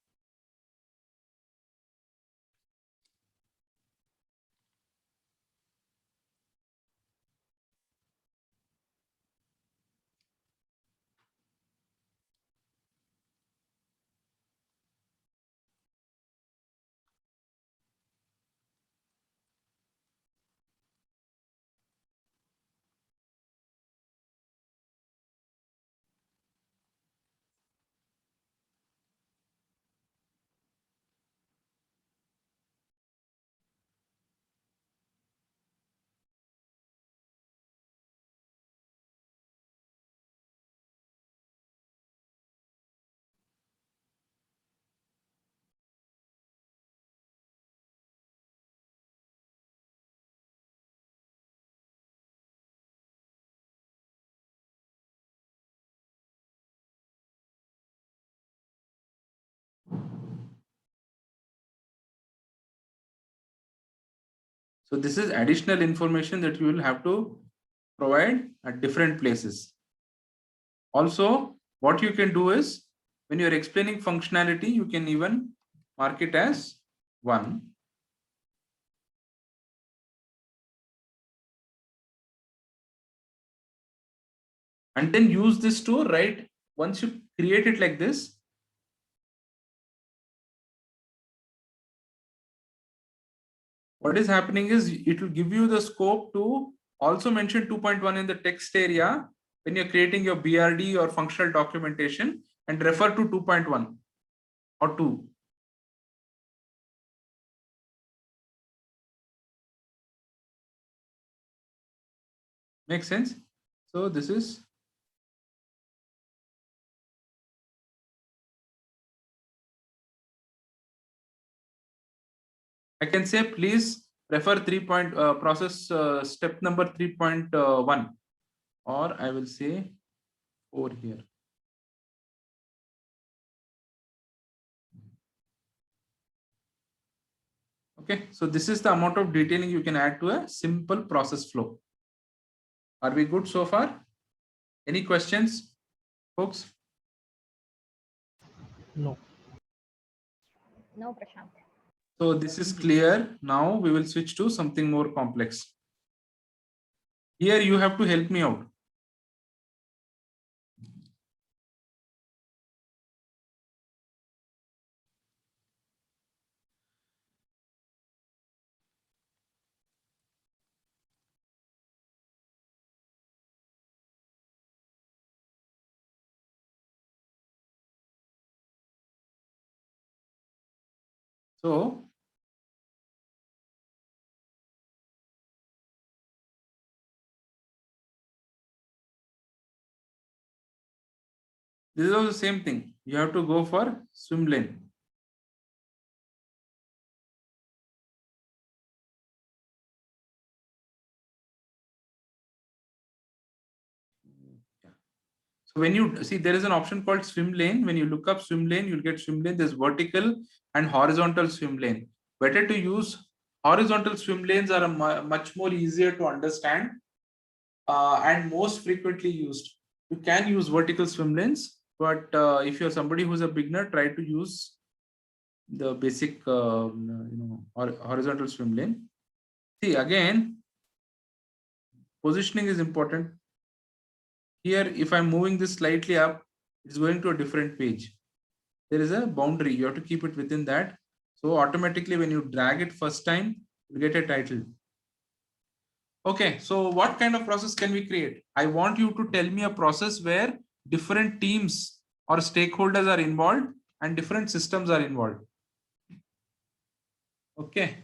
A: So this is additional information that you will have to provide at different places. Also, what you can do is when you're explaining functionality, you can even mark it as 1. And then use this to write. Once you create it like this, what is happening is it will give you the scope to also mention 2.1 in the text area when you're creating your BRD or functional documentation, and refer to 2.1 or 2. Makes sense? So this is I can say please refer process step number 3.1, or I will say 4 here. Okay, so this is the amount of detailing you can add to a simple process flow. Are we good so far? Any questions, folks?
E: No.
D: No, Prashant.
A: So this is clear. Now we will switch to something more complex. Here you have to help me out. So this is also the same thing. You have to go for swim lane. So when you see, there is an option called swim lane. When you look up swim lane, you'll get swim lane. There's vertical and horizontal swim lane. Better to use horizontal swim lanes, are much more easier to understand and most frequently used. You can use vertical swim lanes, but if you're somebody who's a beginner, try to use the basic horizontal swim lane. See, again, positioning is important. Here, if I'm moving this slightly up, it's going to a different page. There is a boundary. You have to keep it within that. So automatically, when you drag it first time, you get a title. Okay, so what kind of process can we create? I want you to tell me a process where different teams or stakeholders are involved and different systems are involved. Okay,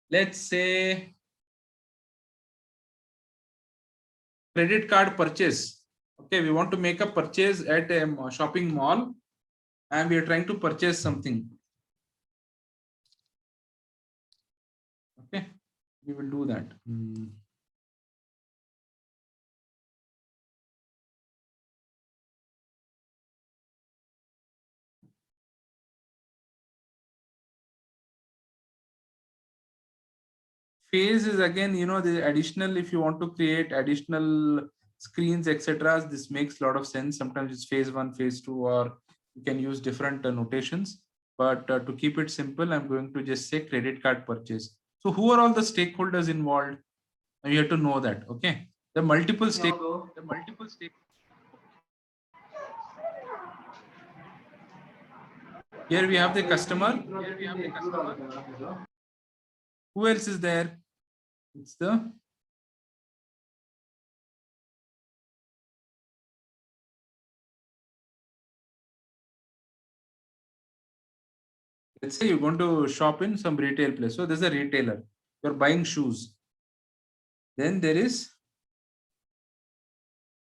A: let's say credit card purchase. Okay, we want to make a purchase at a shopping mall and we are trying to purchase something. Okay, we will do that. Phase is again, the additional, if you want to create additional screens, etc. This makes a lot of sense. Sometimes it's phase 1, phase 2, or you can use different notations. But to keep it simple, I'm going to just say credit card purchase. So who are all the stakeholders involved? You have to know that. Okay, the multiple stakeholders. Here we have the customer. Who else is there? It's the let's say you're going to shop in some retail place. So there's a retailer. You're buying shoes. Then there is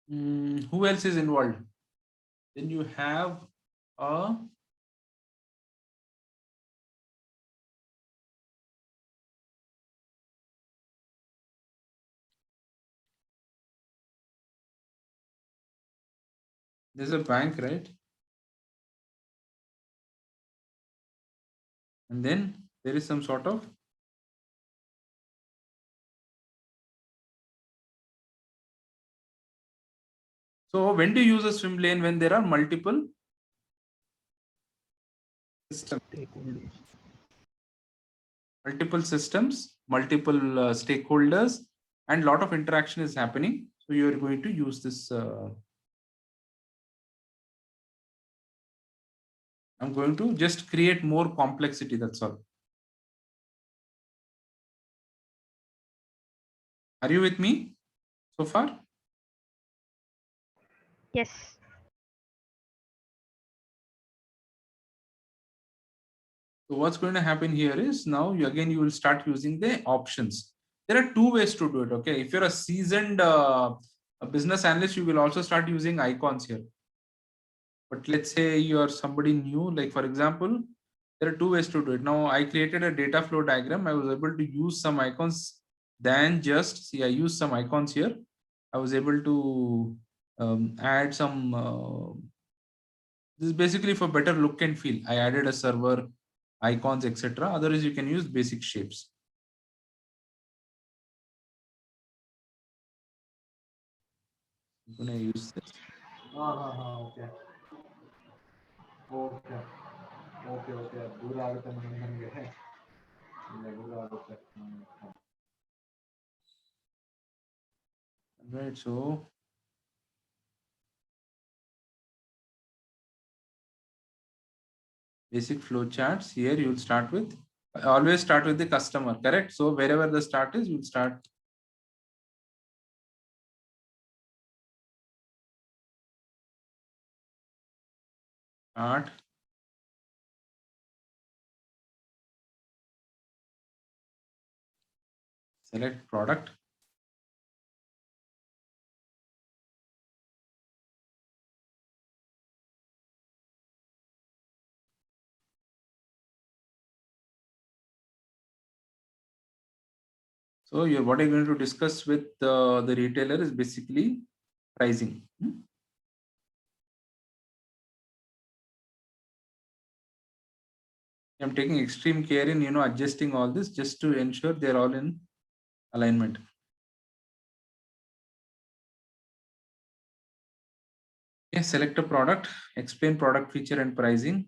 A: who else is involved? Then you have a there's a bank, right? And then there is some sort of so when do you use a swim lane? When there are multiple systems, multiple stakeholders, and lot of interaction is happening. So you are going to use this. I'm going to just create more complexity. That's all. Are you with me so far?
D: Yes.
A: So what's going to happen here is now you will start using the options. There are two ways to do it. Okay, if you're a seasoned a business analyst, you will also start using icons here. But let's say you are somebody new, like for example, there are two ways to do it. Now I created a data flow diagram. I was able to use some icons than just see. I used some icons here. I was able to add some. This is basically for better look and feel. I added a server, icons, etc. Otherwise, you can use basic shapes. I'm gonna use this.
H: Okay. Okay. Okay. Okay. ದೂರ ಆಗುತ್ತೆ ನನಗೆ ದೂರ ಆಗುತ್ತೆ.
A: Right. So basic flow charts here. You will start with. Always start with the customer. Correct. So wherever the start is, you will start. Start. Select product. So what you're going to discuss with the retailer is basically pricing. I'm taking extreme care in adjusting all this just to ensure they're all in alignment. Okay, select a product, explain product feature and pricing.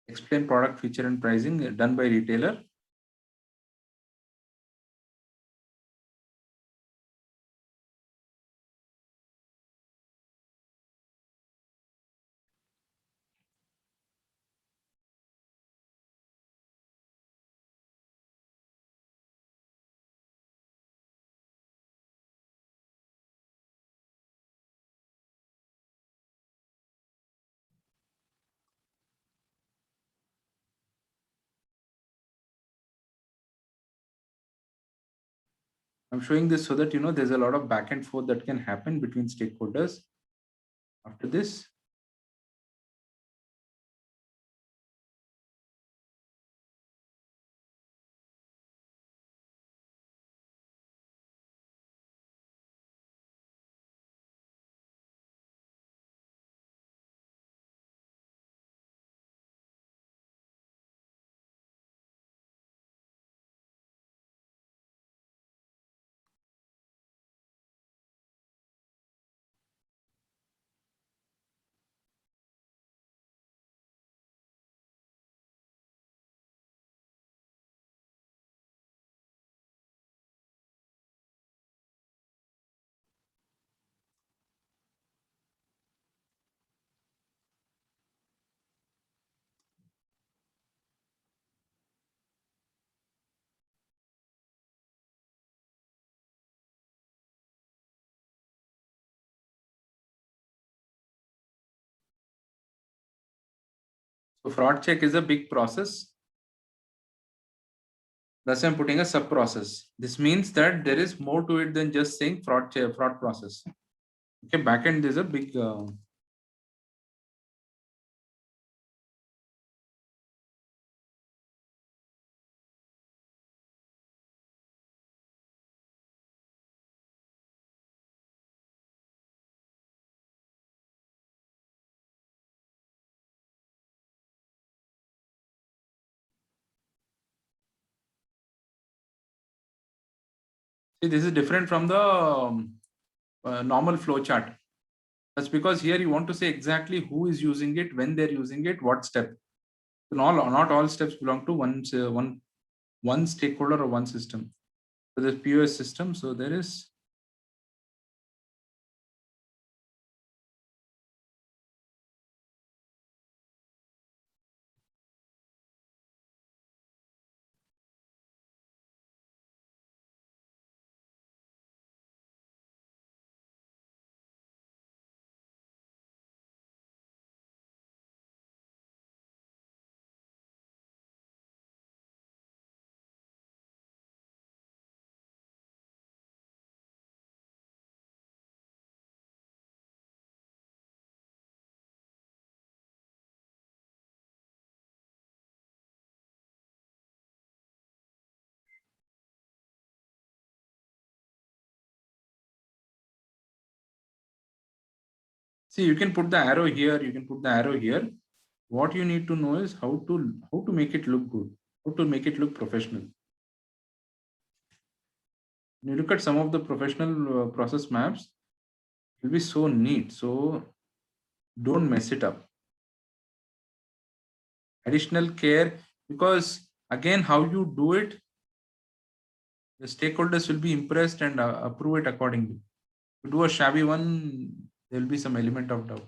A: Explain product feature and pricing done by retailer. I'm showing this so that there's a lot of back and forth that can happen between stakeholders after this. So fraud check is a big process. Thus, I'm putting a sub process. This means that there is more to it than just saying fraud process. Okay, backend is a big See, this is different from the normal flow chart. That's because here you want to say exactly who is using it, when they're using it, what step. So not all steps belong to one stakeholder or one system. So there's POS system. So there is see, you can put the arrow here, you can put the arrow here. What you need to know is how to make it look good, how to make it look professional. When you look at some of the professional process maps, it will be so neat. So don't mess it up. Additional care, because again, how you do it, the stakeholders will be impressed and approve it accordingly. To do a shabby one, there will be some element of doubt.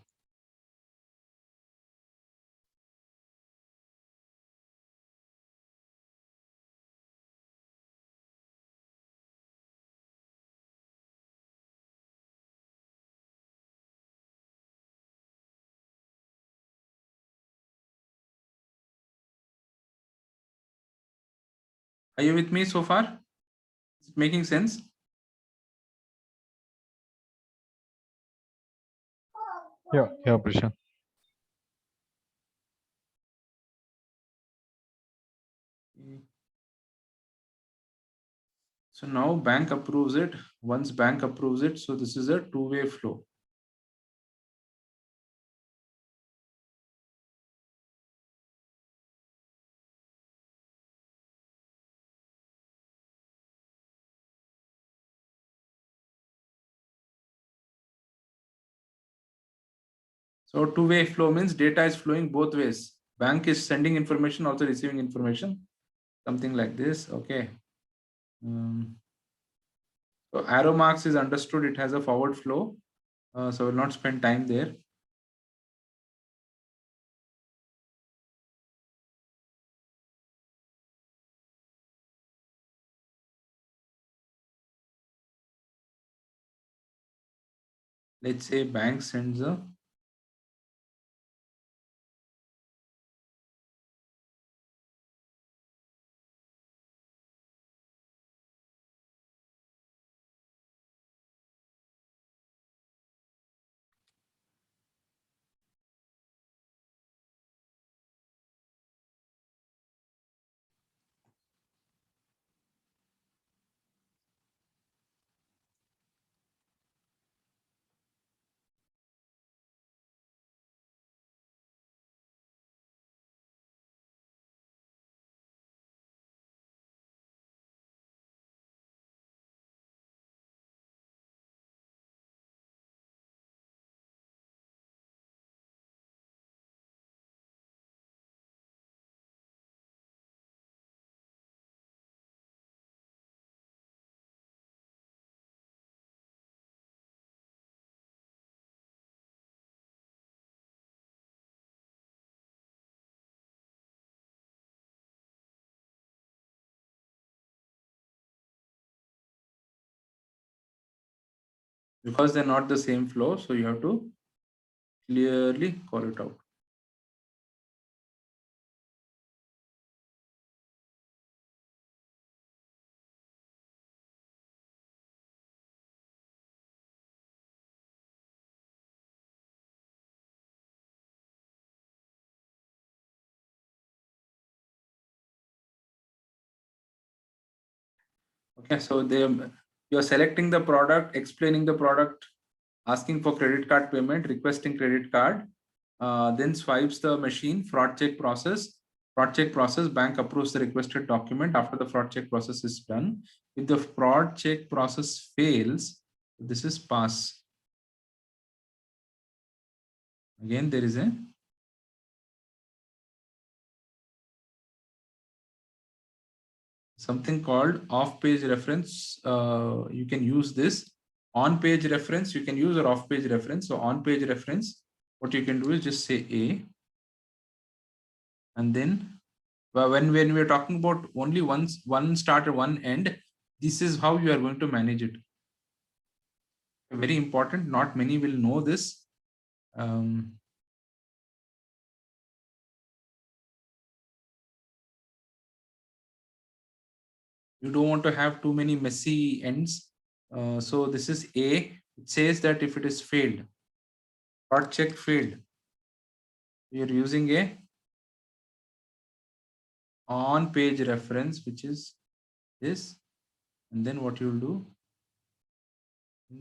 A: Are you with me so far? Is it making sense?
C: Yeah, Prashant.
A: So now bank approves it. Once bank approves it, so this is a two-way flow. So two-way flow means data is flowing both ways. Bank is sending information, also receiving information, something like this. Okay. So arrow marks is understood. It has a forward flow. So we'll not spend time there. Let's say bank sends a because they're not the same flow, so you have to clearly call it out. Okay, so you're selecting the product, explaining the product, asking for credit card payment, requesting credit card, then swipes the machine, fraud check process fraud check process, bank approves the requested document after the fraud check process is done. If the fraud check process fails, this is pass. Again, there is a something called off-page reference. You can use this. On-page reference, you can use or off-page reference. So on-page reference, what you can do is just say A. And then when we're talking about only one start or one end, this is how you are going to manage it. Very important. Not many will know this. You don't want to have too many messy ends. So this is A. It says that if it is failed, fraud check failed, you're using a on page reference, which is this. And then what you'll do,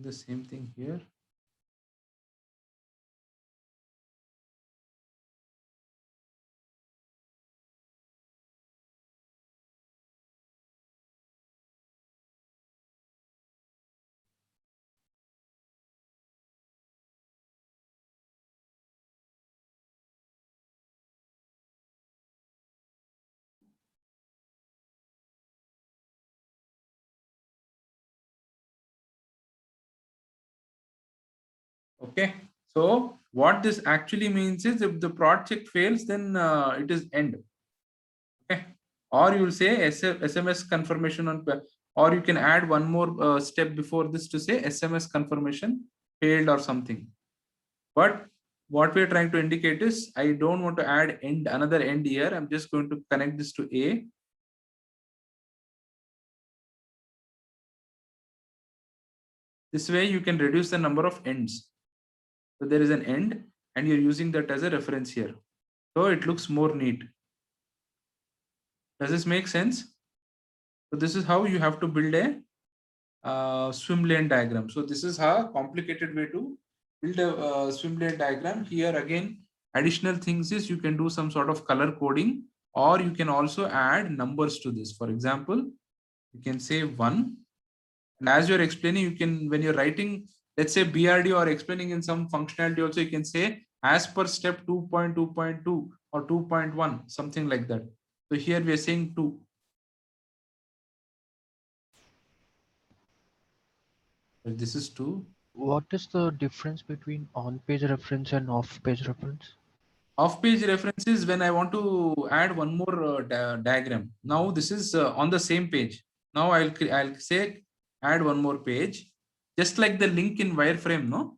A: the same thing here. Okay, so what this actually means is if the project fails, then it is end. Okay, or you will say SMS confirmation on, or you can add one more step before this to say SMS confirmation failed or something. But what we're trying to indicate is I don't want to add end, another end here. I'm just going to connect this to A. This way you can reduce the number of ends. So there is an end and you're using that as a reference here. So it looks more neat. Does this make sense? So this is how you have to build a swim lane diagram. So this is how complicated way to build a swim lane diagram. Here again, additional things is you can do some sort of color coding, or you can also add numbers to this. For example, you can say 1. And as you're explaining, you can, when you're writing, let's say BRD or explaining in some functionality also, you can say as per step 2.2.2 or 2.1, something like that. So here we are saying 2. This is 2.
E: What is the difference between on-page reference and off-page reference?
A: Off-page reference is when I want to add one more diagram. Now this is on the same page. Now I'll say add one more page, just like the link in wireframe. No,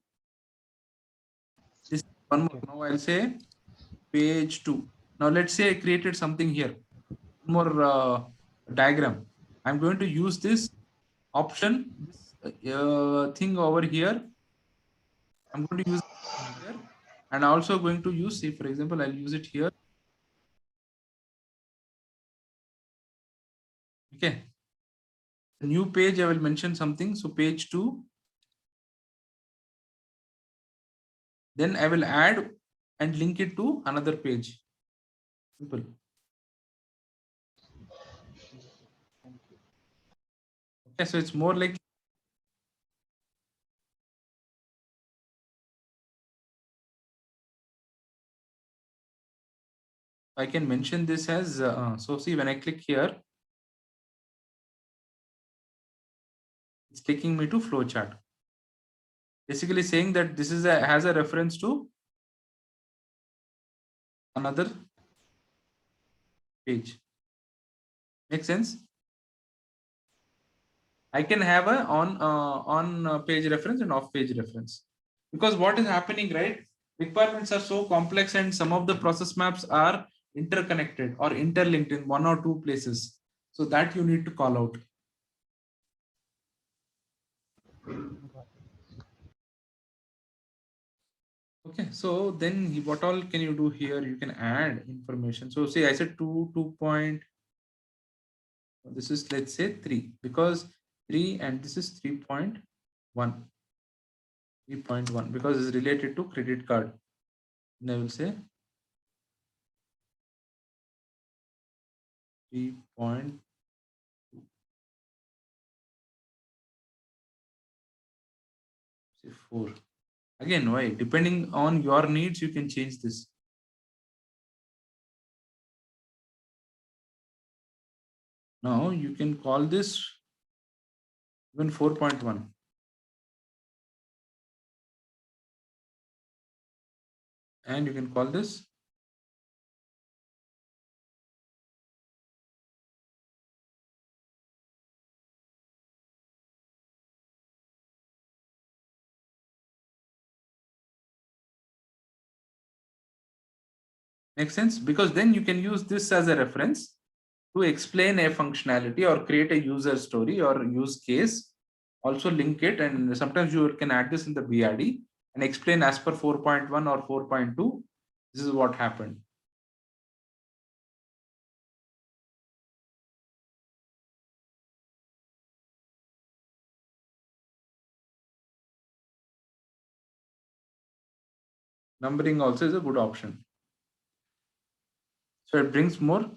A: this one more. Now I'll say page 2. Now let's say I created something here, one more diagram. I'm going to use this option, this thing over here. I'm going to use it here, and also going to use, say for example, I'll use it here. Okay. The new page, I will mention something. So page 2. Then I will add and link it to another page. Simple. Okay, so it's more like I can mention this as so see when I click here, it's taking me to flowchart. Basically saying that this is has a reference to another page. Make sense? I can have a on page reference and off page reference, because what is happening, right? Requirements are so complex and some of the process maps are interconnected or interlinked in one or two places. So that you need to call out. Okay, so then what all can you do here? You can add information. So say I said 2 point, this is let's say 3, because 3 and this is 3.1. 3.1 because it's related to credit card. And I will say 3.4. Again, why? Depending on your needs, you can change this. Now you can call this even 4.1. And you can call this make sense? Because then you can use this as a reference to explain a functionality or create a user story or use case. Also link it, and sometimes you can add this in the BRD and explain as per 4.1 or 4.2. This is what happened. Numbering also is a good option. So it brings more.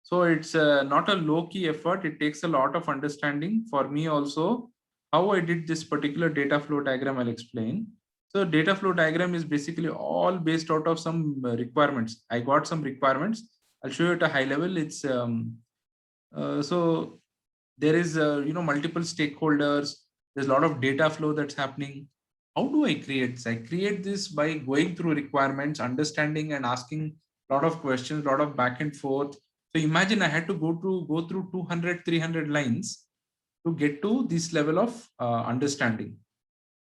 A: So it's not a low key effort. It takes a lot of understanding for me also. How I did this particular data flow diagram, I'll explain. So data flow diagram is basically all based out of some requirements. I got some requirements. I'll show you at a high level. It's so there is multiple stakeholders. There's a lot of data flow that's happening. How do I create this? I create this by going through requirements, understanding and asking a lot of questions, a lot of back and forth. So imagine I had to go through 200, 300 lines to get to this level of understanding.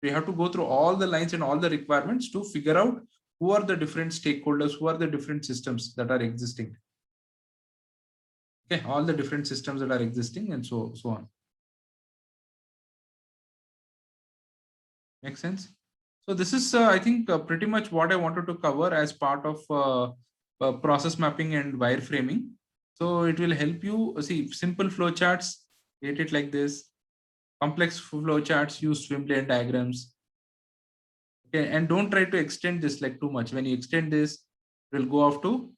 A: We have to go through all the lines and all the requirements to figure out who are the different stakeholders, who are the different systems that are existing. Okay, all the different systems that are existing and so on. Make sense? So this is, I think, pretty much what I wanted to cover as part of process mapping and wireframing. So it will help you see simple flowcharts, create it like this. Complex flowcharts, use swim lane diagrams. Okay, and don't try to extend this like too much. When you extend this, it will go off to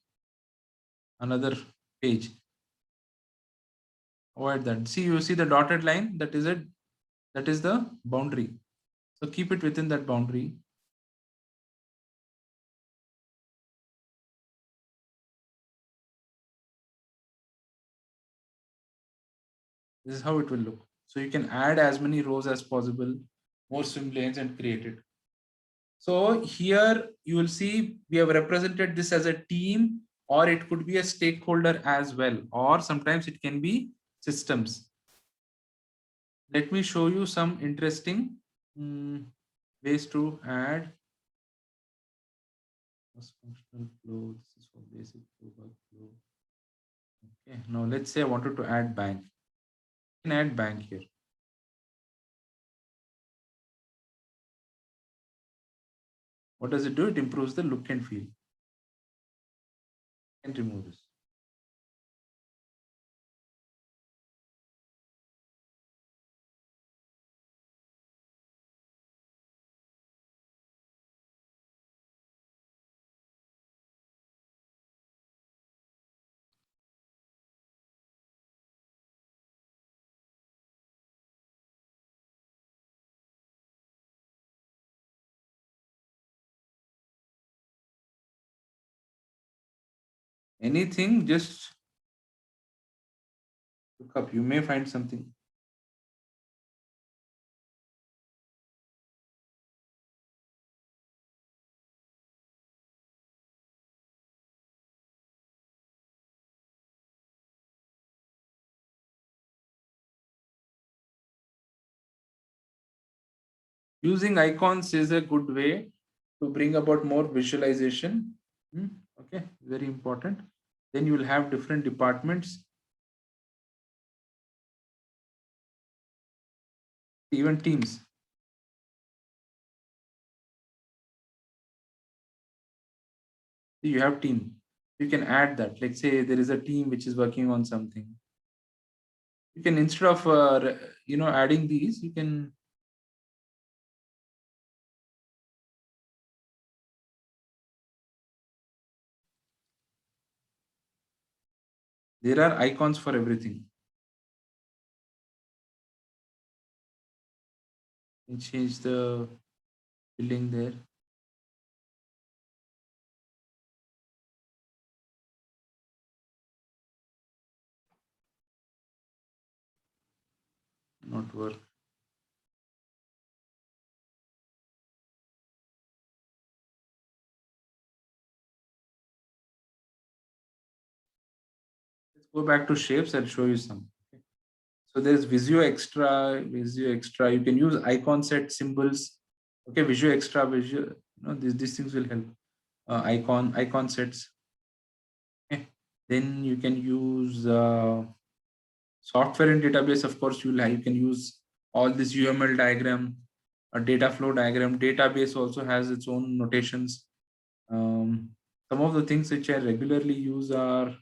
A: another page. Avoid that. See, you see the dotted line, that is it. That is the boundary. So keep it within that boundary. This is how it will look. So you can add as many rows as possible, more swim lanes and create it. So here you will see we have represented this as a team, or it could be a stakeholder as well, or sometimes it can be systems. Let me show you some interesting ways to add functional flow. This is for basic flow workflow. Okay, now let's say I wanted to add bank. I can add bank here. What does it do? It improves the look and feel. And remove this. Anything, just look up. You may find something. Using icons is a good way to bring about more visualization. Okay, very important. Then you will have different departments, even teams. You have team. You can add that. Let's say there is a team which is working on something. You can, instead of adding these, you can There are icons for everything. You can change the filling there. Not work. Let's go back to shapes. I'll show you some. Okay. So there's Visio Extra, Visio Extra. You can use icon set symbols. Okay, Visio Extra, Visio. These things will help. Icon sets. Okay. Then you can use software and database. Of course, you can use all this UML diagram, a data flow diagram. Database also has its own notations. Some of the things which I regularly use are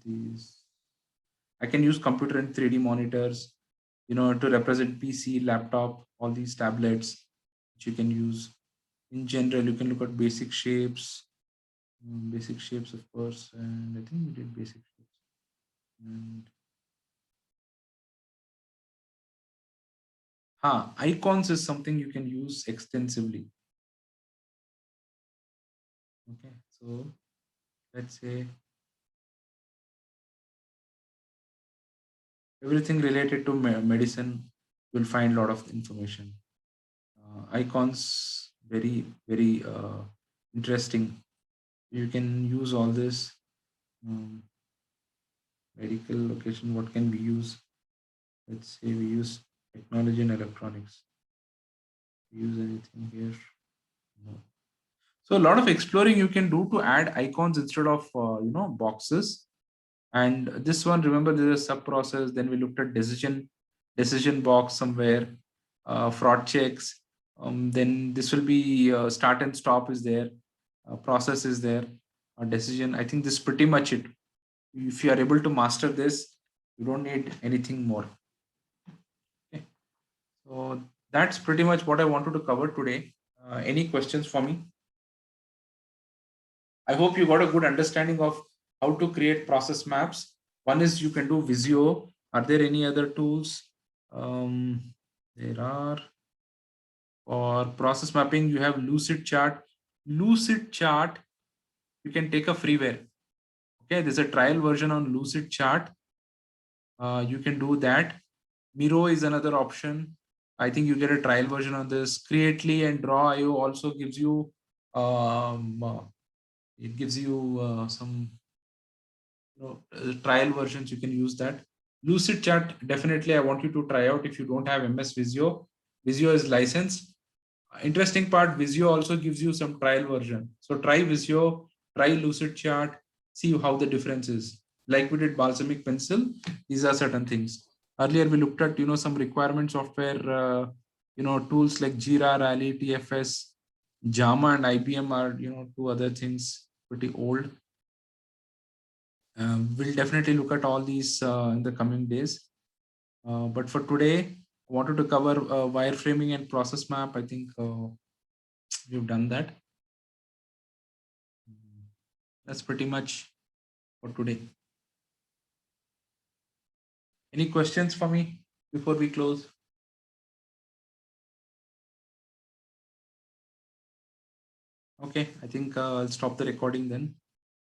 A: these. I can use computer and 3D monitors, to represent PC, laptop, all these tablets which you can use. In general, you can look at basic shapes, of course, and I think we did basic shapes. And icons is something you can use extensively. Okay, so let's say everything related to medicine, you'll find a lot of information. Icons, very, very interesting. You can use all this. Medical location, what can we use? Let's say we use technology and electronics. Use anything here? No. So a lot of exploring you can do to add icons instead of boxes. And this one, remember, there's a sub process. Then we looked at decision box somewhere, fraud checks. Then this will be start and stop is there, process is there, decision. I think this is pretty much it. If you are able to master this, you don't need anything more. Okay. So that's pretty much what I wanted to cover today. Any questions for me? I hope you got a good understanding of how to create process maps. One is you can do Visio. Are there any other tools? There are. For process mapping, you have Lucidchart. Lucidchart, you can take a freeware. Okay, there's a trial version on Lucidchart. You can do that. Miro is another option. I think you get a trial version on this. Creately and Draw.io also gives you some trial versions. You can use that. Lucidchart, definitely I want you to try out if you don't have MS Visio. Visio is licensed. Interesting part, Visio also gives you some trial version. So try Visio, try Lucidchart, see how the difference is. Like we did Balsamiq Pencil, these are certain things. Earlier we looked at some requirement software, tools like Jira, Rally, TFS, JAMA and IBM are two other things pretty old. We'll definitely look at all these in the coming days. But for today, I wanted to cover wireframing and process map. I think we've done that. That's pretty much for today. Any questions for me before we close? Okay, I think I'll stop the recording then.